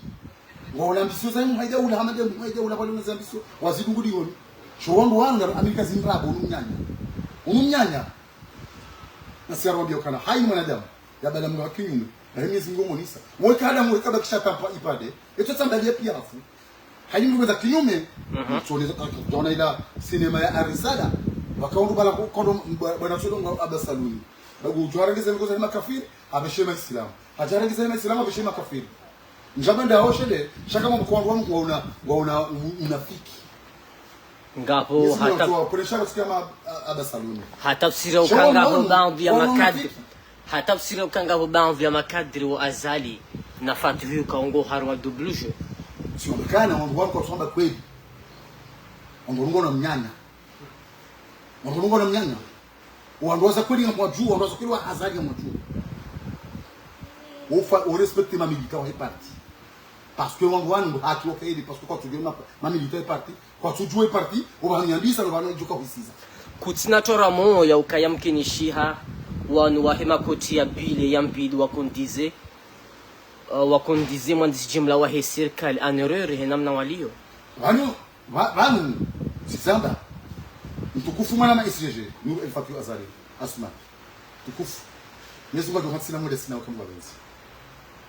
ngona ambisio zangu haida ula hamade haida ula bali unazambisio wazidungudi woni shondwa wanga Amerika zinrabo ununyanya na siarobio kana hai mwanadamu ya bala mwa kinyume na mimi zingomo nisa mweka hada mweka bakisha tampa ipade eto tambalia pia afu hayimu za kinyume tunaona ila sinema ya Arisala wakaondoka bala kondo bwana Sodo abasaluni bagu tuarangeze ngoza makafiri abeshema Islam ajarangeze Islam abeshema kafiri njabanda hoshele shaka mko wangu waona unafiki
ngapo hata
kwa pressure kama abasaluni
hata usira ukanga bomba ya makadri hata usira ukanga bomba ya makadri wa azali na fatu kaongo harwa doubluje
sionekana wangu wako kusomba kweli wangu na mnyanya wandoza kweli kwa juu wandoza kweli wa azali kwa juu on respecte ma militaire est parti parce que wangu haki okay parce que quand tu viens ma militaire est parti quand tu joues est parti on va nyambisa le bana joka kusiza
kutina tora mo ya ukayamkinishiha wanu wahema koti ya bile ya mbidi wakondize mwandishi jimla wa serikali anerere henamna walio
wanu sisamba mtukufu mwana ma SGG Nuru el Fatwa Azali asma tukufu Yesu kwa dohatsina mwede sina kama wabenzi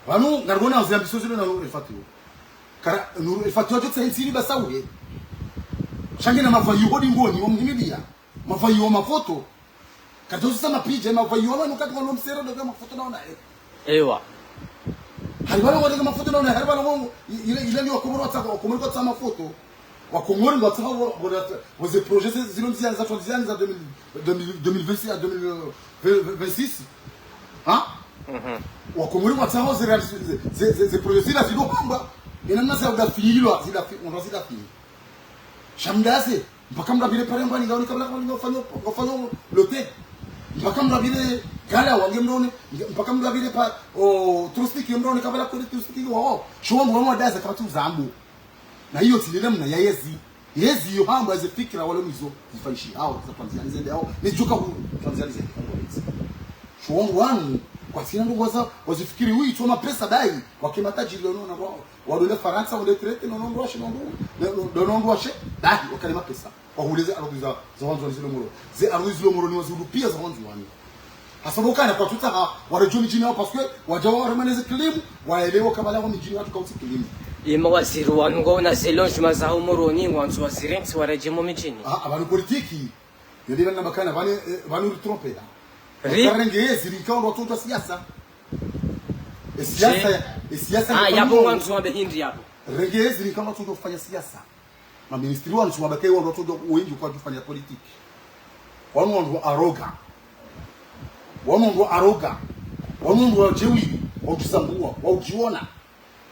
Wanu ngargona uzambiso zile na Nuru Fatu. Kara Nuru Fatu ajo tsensiri basawe. Shangina mavayo hodi ngoni wa mhimidia. Mavayo mafoto. Katozo sama pija mavayo wanu kati wanu msero ndio mafoto naona
ewa
haribana wale mafoto naona haribana wangu ile ni wakomoro wataka wakomoro kwa tsama mafoto wakomoro ngo tsama was a projet zilomzia za 2026 à 2026 hein wakomoro kwa tsama ze projet zila zilopamba ina nasa udafilwa zila fini shamdase mpaka mrabile pale mbani ngaoni kabla ngofanya lote mpaka mrabile kala wange mrone mpaka mrabile pa touristique mrone kabla kwa touristique wao shombo wao daza kama tu zambu na hiyo tilile mna ya yezi yo hambo aze fikira wale mizo zifaishi hao za Tanzania zende hao ni joka Tanzania zende shombo wanu kwa sina ndo wazifikiri huyu tuma pesa dai wakimataji leo na wao wadole Faransa wale traite no ndo washe ndo washe dai wakalema pesa wahuleze arudiza za wanzo zile muro ze arudiza muro ni wazuru pia za wanzo wani hasabu kana kwa tutaka warejoni jini hao parce que wajawa waremaneze kilimu waelewa kama lao ni jini watu kauti kilimu
ima waziri wango na zelonge mazao muro ni wanzo waziri nsi warejemo mijini
abantu politiki yodi bana makana bani tromper Karenge zilikawa watu wa siasa. Siasa
yapo wanzo wa behindi yapo.
Renge zilikawa watu wa kufanya siasa. Na ministry wao wabakay watu wengi kwa kufanya politiki. Wanu aroga. Wanu wa jewi, wa kusambua, wa ujiona.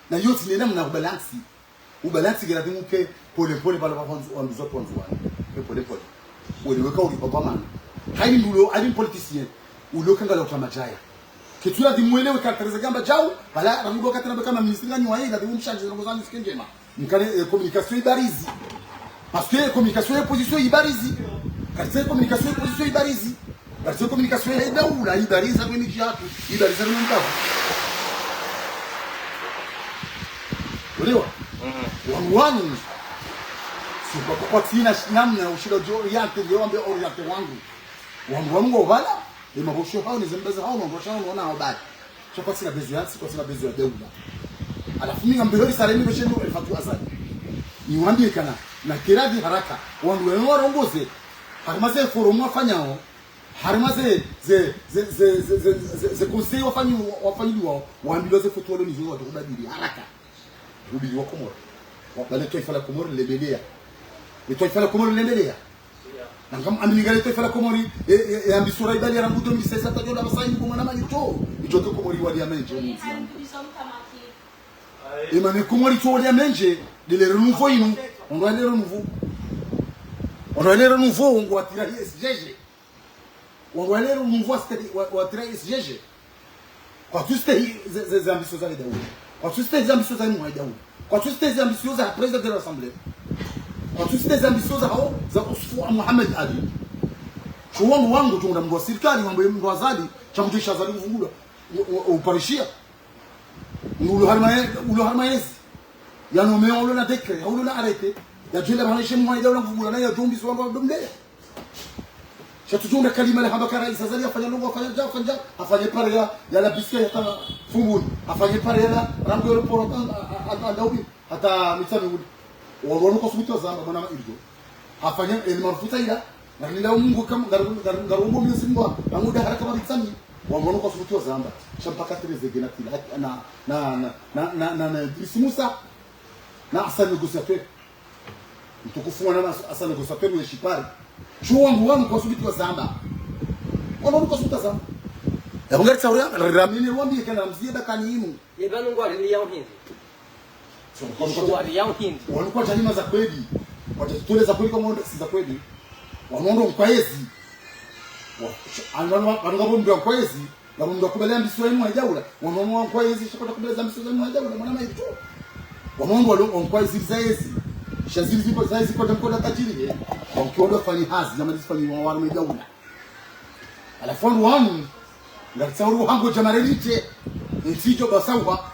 Na yote ni namna ubalansi. Ubalansi gari muke pole pole pale wa mzoto wanzuani. Pole pole. Waliweka ulipopamana. Haini ndulo ali politicien ulokanga la utamajaya kitula dimwelewe karakterize gamba jao bala rango katana kama ministre ngani wa ila dimu mshanje ngo zangu sikenjema mkale communication ibarizi parce que communication opposition ibarizi katika communication opposition ibarizi katika communication ya daula ibarizi kwa ni jiatu ibarizi ni mtafu uliwa wanu si kwa tina namna ushida oriente ndio ambe oriente wangu wangu wala ni mabosho hao ni zembeza hao na ngosha hao wana habari chapa sina bezo yasi kwa sina bezo ya deula alafu mimi ngambe hori salemi beshe no elfatu azali ni wambie kana na kiradi haraka wangu wenu warongoze harimaze forum wafanyao harimaze ze conseil wafanyiwa waambiloze foto wale ni watu kubadili haraka ubili wa Komoro wale taifa la Komoro lebelea ni taifa la Komoro lendelea na kama aminigale taifa la Komori ya mbisura ibali ya ranguto misesa tajola basayi kwa mwana manito itoke Komori wali ya menje imane Komori to wali ya menje de le renouveau inu on doit le renouveau on doit tirer SGG on doit le renouveau wa tirer SGG kwa tous ces ambitions za Daoud kwa tous ces ambitions za Daoud kwa tous ces ambitions za président de l'Assemblée kwa tous ces ambitions za Usfu Muhammad Ali chuo wangu tunda mndo serikali mambo mndo azali cha mtisha azali kuvungula uparishia ulo harmaez ya no meolo na dekre ya ulo na arete ya jela bana shemu mwa idawla kuvungula na ya jombi so wangu domde shatujunda kalima la habaka rais azali afanya longo afanye pare ya la biska ya ta funguni afanye pare ya rango poro ndaubi hata mitani wano kwa subito zamba mwana irgo afanya mafuta ila na nila Mungu kama garumbo Mwenyezi Mungu amuda haraka mabitsami wano kwa subito zamba shampaka tereze gena kila na Idris Musa na asa negociateur mtukufu na asa negociateur wa Shipari chuo wangu kwa subito zamba wano kwa subito zamba ya ngari tsauria ramini wambi kana mzie bakani inu
yebanu ngwari ya hindi
walikuwa tanima za kweli watatutole za kweli kama ndo si za kweli wanondo mkwezi wanangabo ndo mkwezi na ndo kubelea mbiswa yenu hajaula wanondo mkwezi shakota kubelea mbiswa yenu hajaula mwana maitu wanondo mkwezi zaezi shazili zipo zaezi kwa mkoda tajiri wakiondo fani hazi na malizifani wa hajaula alafu wangu ngatsauru hango jamarelite ntijo basawa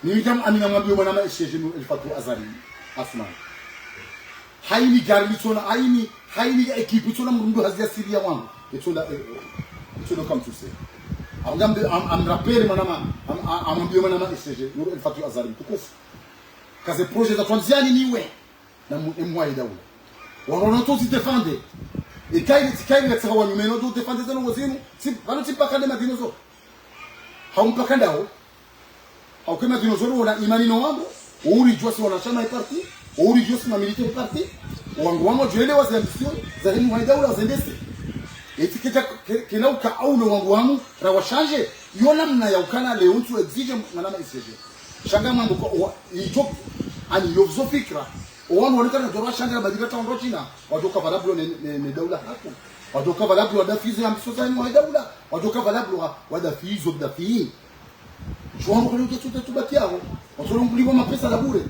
ni jam amina mwambie mwana maisheje elfatu azali asman haini garmi tona haini ekipu tona mundu hazia siria wangu etona come to say Amgambe amrapele manama amwambie manama SG Nur El Fatou Azali tukufu. Kaze projet za Tanzania niwe na mwa idawu. Wanaona tu zitefande. E kai na tsawa nyume no tu defende zeno wazinu. Si bano tipakande madinozo. Haumpakanda ho. Au kama dinozo wana imani no wangu. Uri josi wana chama parti. Uri josi na militaire parti. Wangu juele wa ambition za hini wa idawu zendese. Etiketa kinauka au no wangu rawashanje yona mna ya ukana leo tu exige manama isije shanga mambo ko ijo ani yovzo fikra wanu wanataka ndio shanga badilika ndo China wadoka valable ne daula hapo wadoka valable wadafizi ambiso zani wa daula wadoka valable wadafizo dafi chwangu kwa kitu tubatiao wasoro mkuliwa mapesa la bure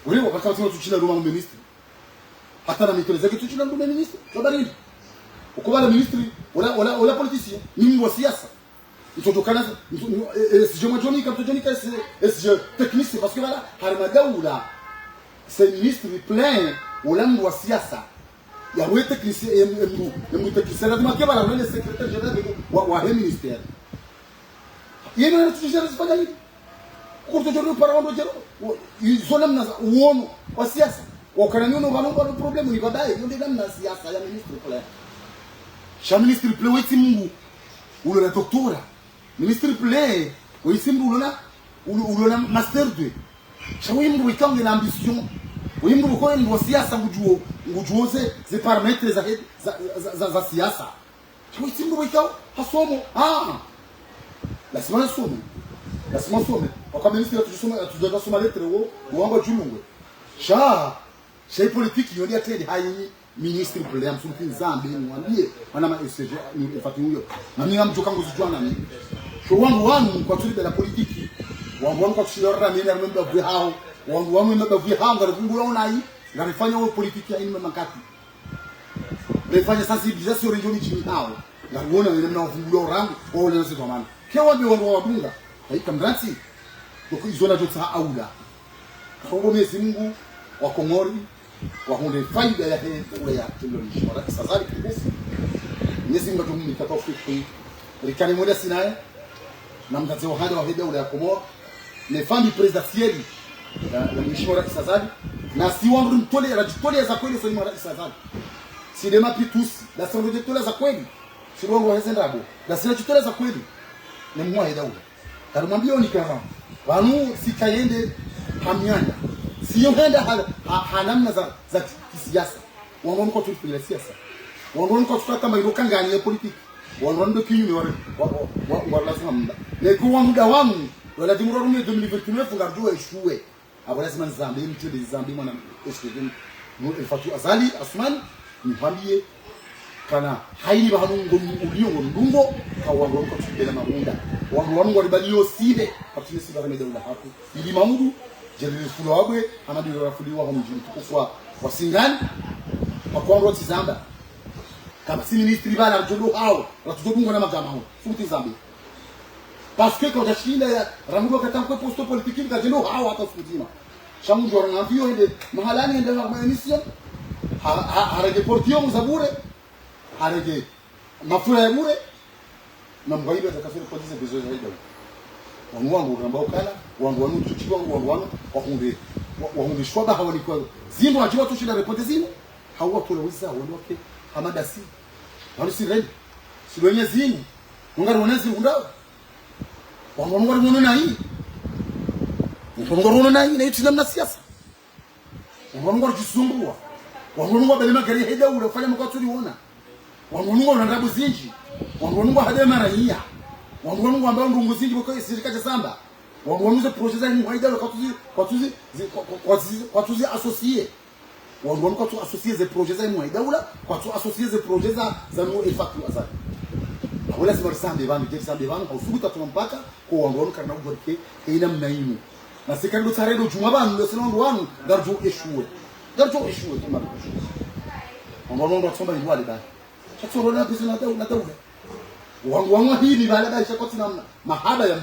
wewe wakati tunachina Roma ministri hata na mitreza kitu China ndo ministri tabari ukubala ministri wala politicien ni wa siasa itotokana SG Matonika mtotonika SG technicien parce que voilà harmadaula c'est ministre plein wala mtu wa siasa ya wewe technicien mtu technicien lazima kwa wala le secrétaire général wa ministère yeye anatujia sifanya hivi kurtojoro para ndo jero izona mna uono wa siasa wakananiona balongo no problem ni baadaye ndio namna siasa ya ministre plein cha ministre plein weti Mungu ulo na doctora ministre plein weti Mungu ulo na master 2 cha wimbo wikange na ambition wimbo ko ni siasa ngujuoze ze parametres za siasa cha weti Mungu wikao hasomo lazima some kwa ministre tujasoma soma lettre wango julungwe cha politique yoni atende hayi ministre plein msuti nzambe mwambie manama SG ni Fatou huyo na mimi amjoka nguzijwana mimi sho wangu kwa tulibe la politiki wangu kwa tushirora mimi na memba vya hao wangu memba vya hao ngara kungula unai ngarifanya wa politiki haini makati refanya sensibilisation region chini hao ngaona wale mnaofungula rangu wao wale nasi kwa maana kwa wangu wabunga haika mransi kwa izona jota aula kwa Mwenyezi Mungu wa Komori wahunde faida ya ule ya kiloni shora sazali kufu Mwenyezi Mungu tumika fikri rikani moja sinaye na mtaze wa hada wa heda ule ya Komori ne fami presidentielle la mishora sazali na si wangu mtole la jitole za kweli sio mara sazali si dema pitus la sonde jitole za kweli si wangu wa hezendabo la sina jitole za kweli ne mwa heda ule tarimwambia ni kama wanu sikayende hamiana sio henda hanamna za kisiasa wangu mko tu kwa siasa wangu mko tufuata mairoka ngani ya politiki wangu ndo kinyume wa lazima mda na kwa muda wangu wala dimuro rume 2029 ngarjua ishue abo lazima nzambe mtende nzambe mwana SG Nur El Fatou Azali Asmani nipambie kana haini bahanungo ulio ndungo kwa wangu mko tupela mamunda wangu walibalio side katini sibara medaula hapo ili mamudu Jerry Fulawabwe amadi rafuliwa kwa mjini tukufu wa Singani kwa Kongo Tizamba kama si ministri bala rjodo hao ratujodunga na magama hao futi Zambi parce que quand Chine ya ramudo katamko posto politique kajendo hao hata futima shamu jora ngavio ende mahalani ende na mission harage portio mzabure harage mafura ya bure na mgaiba atakafiri kwa hizo bezo zaidi wangu ambao kana wangu tuchikwa wangu wahunde shwaba hawa ni kwa zimbo wakiwa tushida repote zimbo hawa tuloweza wondoke hamada si wali si ready si wenye zimbo ngari wanezi undao wangu ngono na hii ngono na hii na hiyo namna siasa wangu jisumbua wangu bele magari heda ule fanya mkao tuliona wangu na ndabu zinji wangu hade mara hii wangu ambao ndungu zinji kwa serikali samba wangu projet za ni haida kwa tuzi associé wangu kwa tu associé ze projets za ni haida ula kwa tu associé ze projets za no Fatou Azali wala si marsambe bani je sambe bani kwa subuta tunampaka kwa wangu kana ugorike ina mnaimu na sikando taredo juma bani ndio sino wanu garjo eshue kama wangu ndo tsomba ni wale bani tsoro na pesa na daula wangu hili baada ya kwa tina mahaba ya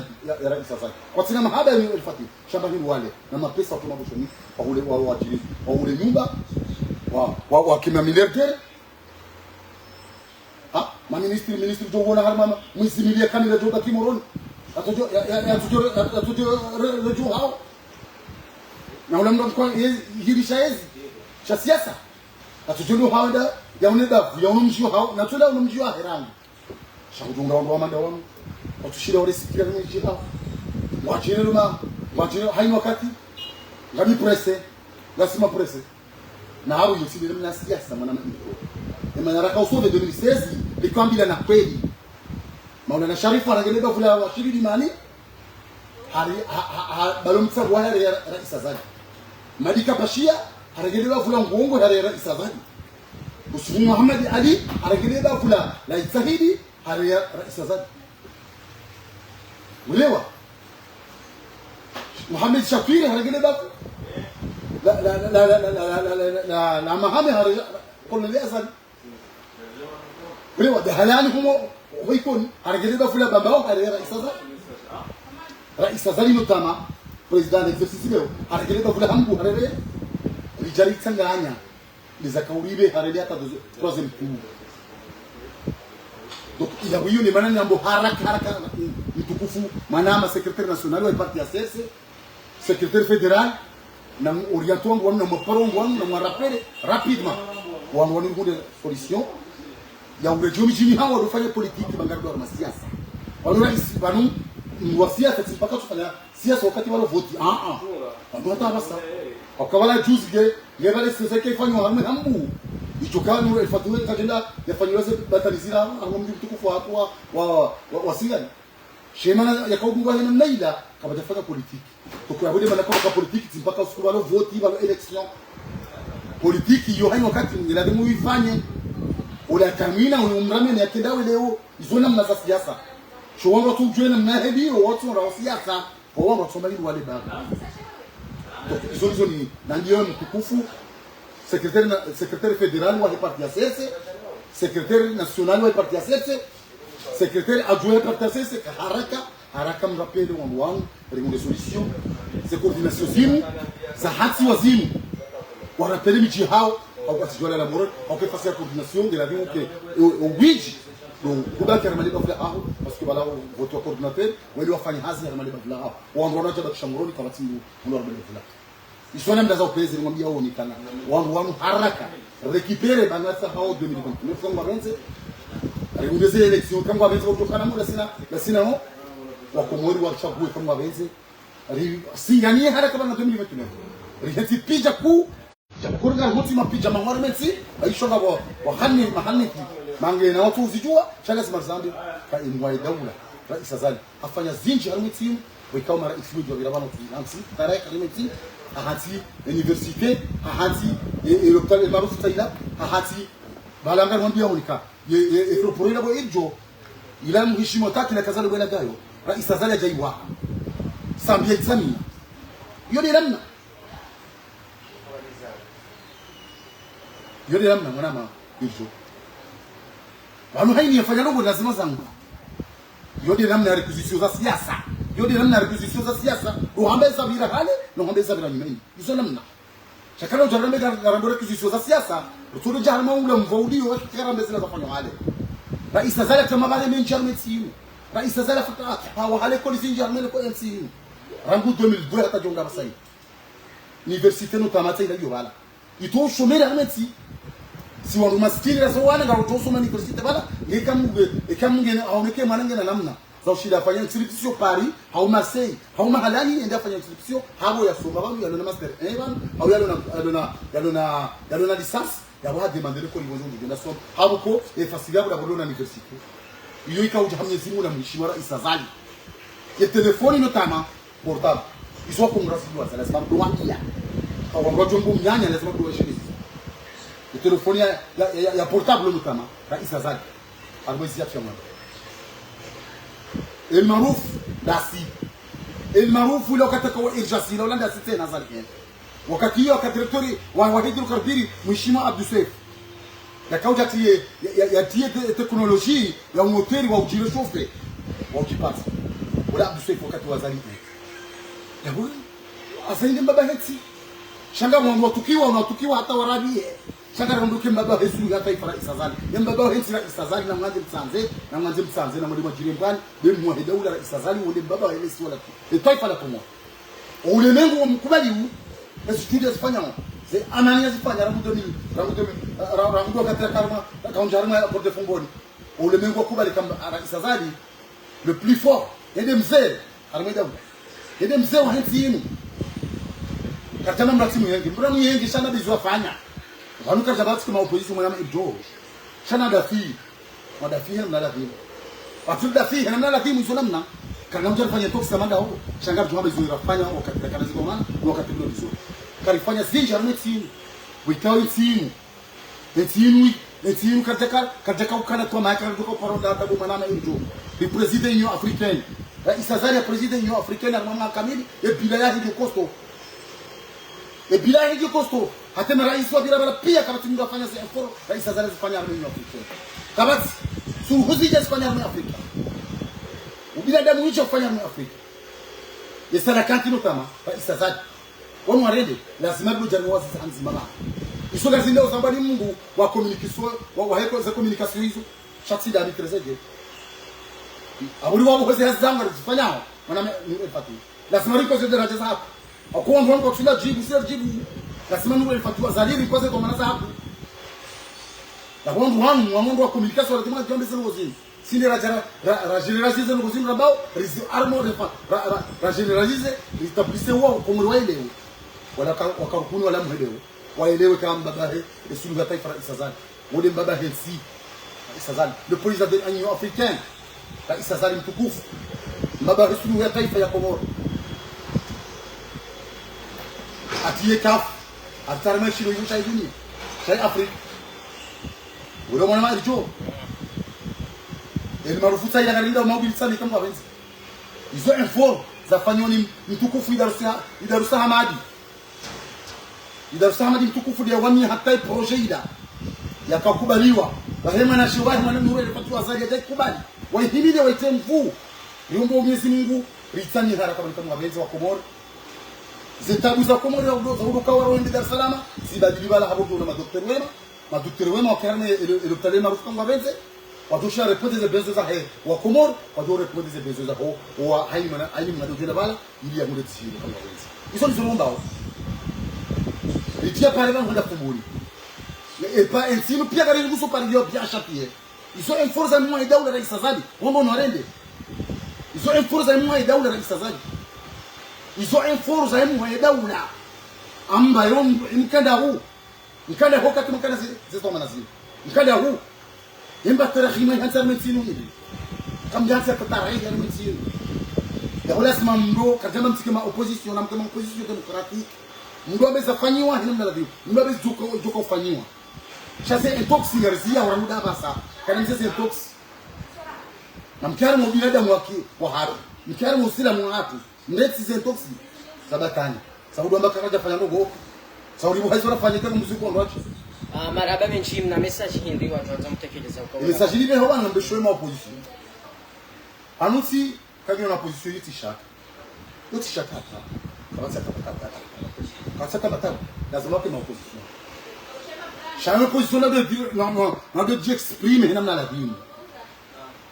rais sasa kwa tina mahaba ya El Fatou shamba hili wale na mapesa tunaboshoni kwa ule wajili wa ule nyumba wa kima miliardaire ma ministre jogona har mama muisimilia kanila joga kimoron atojo rejo hao na ule mdo kwa hili shaezi cha siasa atojo hao da ya uneda ya unumjio hao na tula unumjio ahirangu shangujunga ndo amanda wangu atushira wale sikira ni jihao wachine haino wakati ngami presse lazima presse na hao yusili na siasa mwana Emanaraka usove 2016 likwambila na kweli Maulana Sharifu anageleba vula washiri limani hari balomtsa wa hari rais Azali Madika Bashia anageleba vula ngongo hari rais Azali Usman Muhammad Ali anageleba vula la Itahidi hari rais Azali ulewa Muhammad Shafiri anageleba la Muhammad hari Colonel Azali Ulewa dahalani humo hoikoni anageleba vula babao hari rais Azali notama president exercice leo anageleba vula hambu hari rijali tsanganya lizakauribe hari hata troisième tour donc il y a eu ni manani ambo haraka mtukufu manama secrétaire national wa parti ya CSE secrétaire fédéral na orientant wangu na maparongo wangu na mwarapele rapidement wangu ngunde solution ya urejo mjini hao wanafanya politiki bangardo wa siasa wanaona isibanu wa siasa mpaka tufanya siasa wakati wale voti ndio hata basa wakawala juzi ngevale sasa ifanywa hambu ichokano elfatwe kagenda yafanywa batalizira ngombi mtukufu hapo wa siasa shemana yakaudunga hena mnaida kabajafanya politiki kwa wale manako politiki mpaka usiku wale voti wale election politiki yo hayo wakati lazima uifanye ula kamina umrame ni akendawe leo izona mna siasa showanga tu jena mnahebi watu wa siasa kwa wao Somali wale baba hizo ni na ndio mtukufu secrétaire fédéral wa parti ya CSE secrétaire national wa parti ya CSE secrétaire adjoint wa parti ya CSE haraka mrapele wangu rengo solution c'est coordination zimu za hati wazimu warapele miji hao au asijua la moro au que faire coordination de la vie que au wiji donc kuda kermali bafla aho parce que voilà votre coordinateur wali wafanya hazi ya mali bafla aho waondoa cha bakishanguroni kama timu mloro bafla isona mdaza upezi ngombi yao nikana wangu haraka récupérer banasa hao 2029 kama benze aliongezea election kama benze kutokana muda sina no wakomori wachague kama benze singanie haraka bana 2029 rihati pija ku Jamukurga hoti mapija mangormeti aishonga wa mahani mange na watu uzijua changa simazambi ka imwai daula rais Azali afanya zinji harmeti wikao mara ifijo birabano tuansi tarehe harmeti ahati université ahati l'hôpital Maruf Taila ahati balanga mwambia unika ye proporira bo irjo ila mheshimiwa taki na kazalo bwana gayo rais Azali ajaiwa sambia examine yodi namna yodi namna mwanama irjo wanu haini yafanya robo lazima zangu yodi namna requisition za siasa yodi namna requisition za siasa uhambe sabira hale na uhambe sabira nyimeni izo namna chakalo jarame garambore requisition za siasa rutudo jarama ule mvaudio karambe zile zafanya hale rais Azali kama bale menjarme tsimu rais Azali fata hawa hale ko lizinjarme ko NCU rangu 2002 hata jonga basai université no tamata ila yobala ito shomera ameti si wangu maskini la sawana ga utoso na university bala ekamunge aoneke manange na namna za ushida fanya inscription Paris au Marseille au mahalani enda fanya inscription habo ya soma bangu ya na master ban au ya na licence ya wa demander ko libozo ngenda so habo ko efasiga bula na university iyo ikauja hamnyezi mu na mheshimiwa rais Azali ya telefoni notama portable iso kongrasi wa lazima doangia au ngojo ngumnyanya lazima doashini le téléphone ya portable notamment rais Azali alwezi yapia mwana el Maruf dasi el Maruf ule wakati kwa irjasi la Holanda site na Azali wakati hiyo wakati directori wa hidrokarbiri mheshimiwa Abdou Seif yakauja tie ya tie teknolojia ya moteri wa ujire chauffe wa ujipata wala Abdou Seif wakati wa Azali ya bwana asainde mbaba heti shanga mwangu tukiwa unatukiwa hata warabie Shaka ndoke mbaba hesu ya taifa la Isazali. Ya mbaba hesu la Isazali na mwanze mtsanze na mwalimu Jirembani be muahida ula la Isazali wale mbaba wa hesu wala tu. Taifa la Komoro. Ulimwengu mkubali huu studio zifanya ze amani zifanya ramudo katika karma kaunjarma ya porte fongoni. Ulimwengu kubali kama Isazali le plus fort ende mzee armeda ende mzee wa henti yenu. Katana mratimu yengi mbona yengi sana bizwa fanya. Wanuka jabati kama opposition mwana mjo. Shana dafi. Madafi na dafi. Watu dafi na dafi mzona mna. Kana mtu anafanya talks kama ndao. Shanga mtu mbazo yafanya wakati kana ziko maana wakati ndio vizuri. Kalifanya zinja meti. Witao timu. Etimu katika ukana kwa maana kwa paronda dabu manana mjo. Le président union africaine. Isazali président union africaine armama kamili et bilaya hidi costo. Et bilaya hidi costo. Hata rais wa bila pia kama timu afanya effort rais azali zifanya army Afrika. Kama suhuzi je zifanya army Afrika. Ubila damu hicho kufanya army Afrika. Ye sarakati notama rais azali. Wao warede lazima ndio Januari zanzima. Iso lazima usambani Mungu wa communication wa heko za communication hizo. Shati da mitrezeje. Abuli wao kwa zile zangu zifanya wana ni efatu. Lazima riko zile daraja zako. Akuwa mwanzo kwa kila jibu sio jibu. Lazima ndio ifatua zalili kwa sababu maana hapo. Na wangu wa communication lazima jambo zile ngozini. Sindi la generaliser zile ngozini rabao, armo la generaliser, l'établisser wao comme waelewe. Wala wakarukuni wala muelewe. Waelewe kama babahe esulu ya taifa la Isazali. Wale babahe si Isazali. Le président de l'Union africaine. La Isazali mtukufu. Babahe esulu ya taifa ya Komoro. Atiye kaf atarme shiro yu chai dunia chai Afrika wala mwana maricho el marufuta ila garinda mobile sana kama wapenzi hizo info za fanyoni mtukufu idarusa Hamadi mtukufu dia wami hata projet ida yakakubaliwa wahema na shiwahi mwana nuru ile fatwa zaidi yakubali wahimile waitemvu niombe Mwenyezi Mungu ritani haraka kama wapenzi wa Komoro zitabu za Komoro za uruka wa Rwanda Dar es Salaam sibadili bala hapo na madaktari wema wakarne ile tale maarufu kama benze watosha ripoti za benzo za wa Komoro wado ripoti za benzo za wa haima ndio bala ili ya ngode tsiri kama benze hizo ni zomba wao itia pale bana kumbuni et pas intime pia gari nguso pale ndio pia chapie hizo enforza mwa idaula rais Azali wao ndo warende hizo enforza mwa idaula rais Azali izo enforza hemu wa daula amba yom mkanda huu kati mkanda zito manazili mkanda huu imba tarakhima hansa mtinu hivi kama jansa tarahi ya mtinu ya wala sema ndo kama mtikema opposition na mkema opposition democratique ndo amezafanywa hina mnadhi ndo amezuka ufanywa chase intoxicarizia wa muda basa kana mzee intox na mkiara binadamu wa haru mkiara muslimu watu ndeti zentoxi sabatani sababu ambaka kaja fanya ndogo sababu hizo wanafanya kama muziki wa ndoachi
marhaba menchi mna message hindi watu wanza mtekeleza kwa
message ile hawa na mbeshwe ma opposition anusi kagyo na opposition yiti shaka hata kama sasa lazima kwa opposition shana opposition na de exprimer namna la dini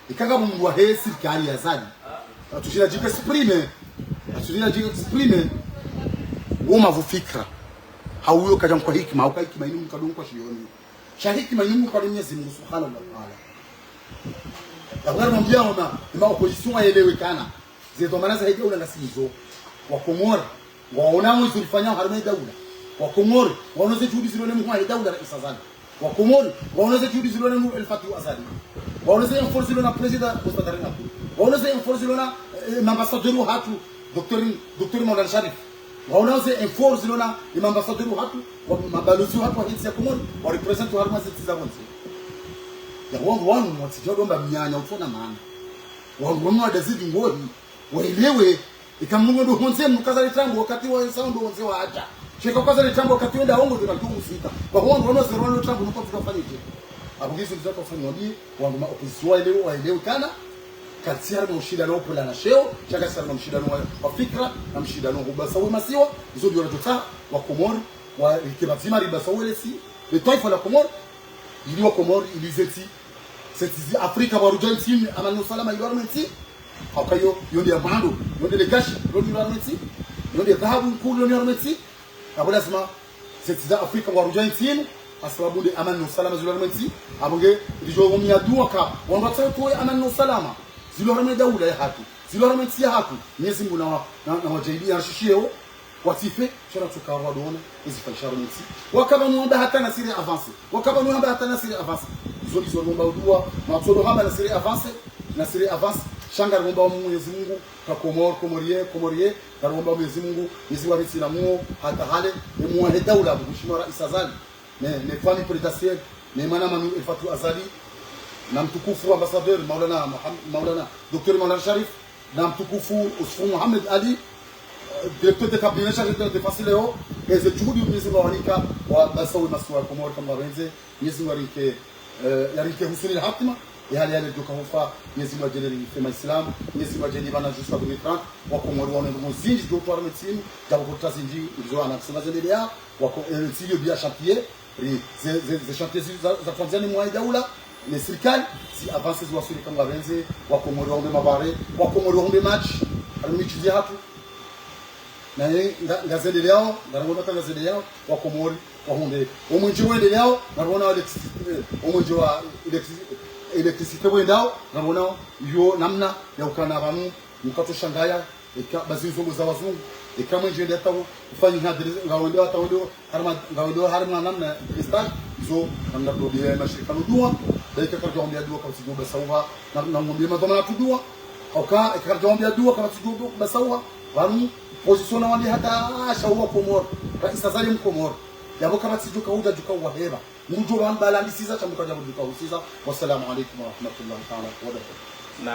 ikaga mungu wa hesi kali ya zadi atushira jike exprime woma vufikra hauyo kaja kwa hikima au hikima inu mkadungu kwa shioni hikima inu kwa Mwenyezi Mungu Subhanahu wa Ta'ala ya mwambia ma opposition waelewekana zeto manaza haidia ula ngasizo wa Komoro waonao zilifanya harme daula wa Komoro waonoze juhudi zilone mwa daula rais Azali wa Komoro waonoze juhudi zilone El Fatwa Azali waonoze enforce zilona president Mustafa Naku waonoze enforce zilona ambassadeur hatu Dr. Maulana Sharif waonoze enforce zilona ambassadeur hatu mabalozi hatu wa nchi ya Komoro wa represent wa harma zetu za bonzi ya wangu mwatsijodomba mianya utona maana wangu wadazidi ngoni waelewe ikamungu ndo honze mkaza litambo wakati wa sound honze wa aja cheka kaza litambo wakati wenda hongo tunatungu sita kwa wangu wana zero ndo tambo nuko tutafanyije abugizo nzako fanywa bi wangu opposition waelewe kana katsiara mshida no pula na sheo chaka sana mshida no wa fikra na mshida no basa wa masiwa hizo ndio wanataka wa Komoro wa kibatima riba sawelesi le taifa la Komoro iliyo Komoro ilizeti setizi Afrika wa Argentina amano salama ilormenti akayo yonde ya bando yonde le gashi yonde ilormenti yonde dhahabu nkulu yonde ilormenti abula sema setizi Afrika wa Argentina asababu de amano salama ilormenti abonge lijo ngomia duaka wanda tsato amano salama zilormenti daula ya haki zilormenti ya haki Mwenyezi Mungu na wajaidi ya shishio watife shara tukawa doona hizi falsharo miti wakaba muomba hata na siri avance wakaba muomba hata na siri avance hizo muomba udua na todo haba na siri avance shanga muomba Mwenyezi Mungu ka komorie ka muomba Mwenyezi Mungu hizi warisi na muo hata hale ni muahe daula mheshimiwa rais Azali ne fami présidentiel ne mana manu Fatu Azali na mtukufu ambassadeur Maulana Dr. Maulana Sharif na mtukufu Usfu Muhammad Ali directeur de cabinet chargé de défense leo eze juhudi Mwenyezi Mungu wanika wa basawi maswa Komoro kama wenze Mwenyezi Mungu yarike yarike husuni hatima ya hali yale doka hofa Mwenyezi Mungu ajeli fema Islam Mwenyezi Mungu ajeli bana jusqu'à 2030 wa Komoro wana ngo zinji docteur médecine jabo kota zinji izo anaksema zelea wa zinji bia chantier ze chantier za Tanzania mwa daula les serikali si avance zwa suri kama wenze wa Komoro wambe mabare wa Komoro wambe match alimichizia hatu na ngazende leo ndarabona kama ngazende leo wa Komori wa Honde omunje wende leo ndarabona omunje wa electricité wendao ndarabona yo namna ya ukana bamu mkato shangaya eka bazinzo za wazungu eka mwenje ndio tawo ufanye hadri ngawende atawo harma namna kristal zo namna dobia mashirika nudua dakika karjombia dua kwa sigo basawa na ngombe madoma tudua oka karjombia dua kama sigo basawa bamu position na wali hata shaua Komoro rais Azali Komoro yabo kama sijuka uja juka waheba mujoro an balandi siza chamuka jabu juka usiza. Wassalamu alaykum wa rahmatullahi ta'ala wa barakatuh.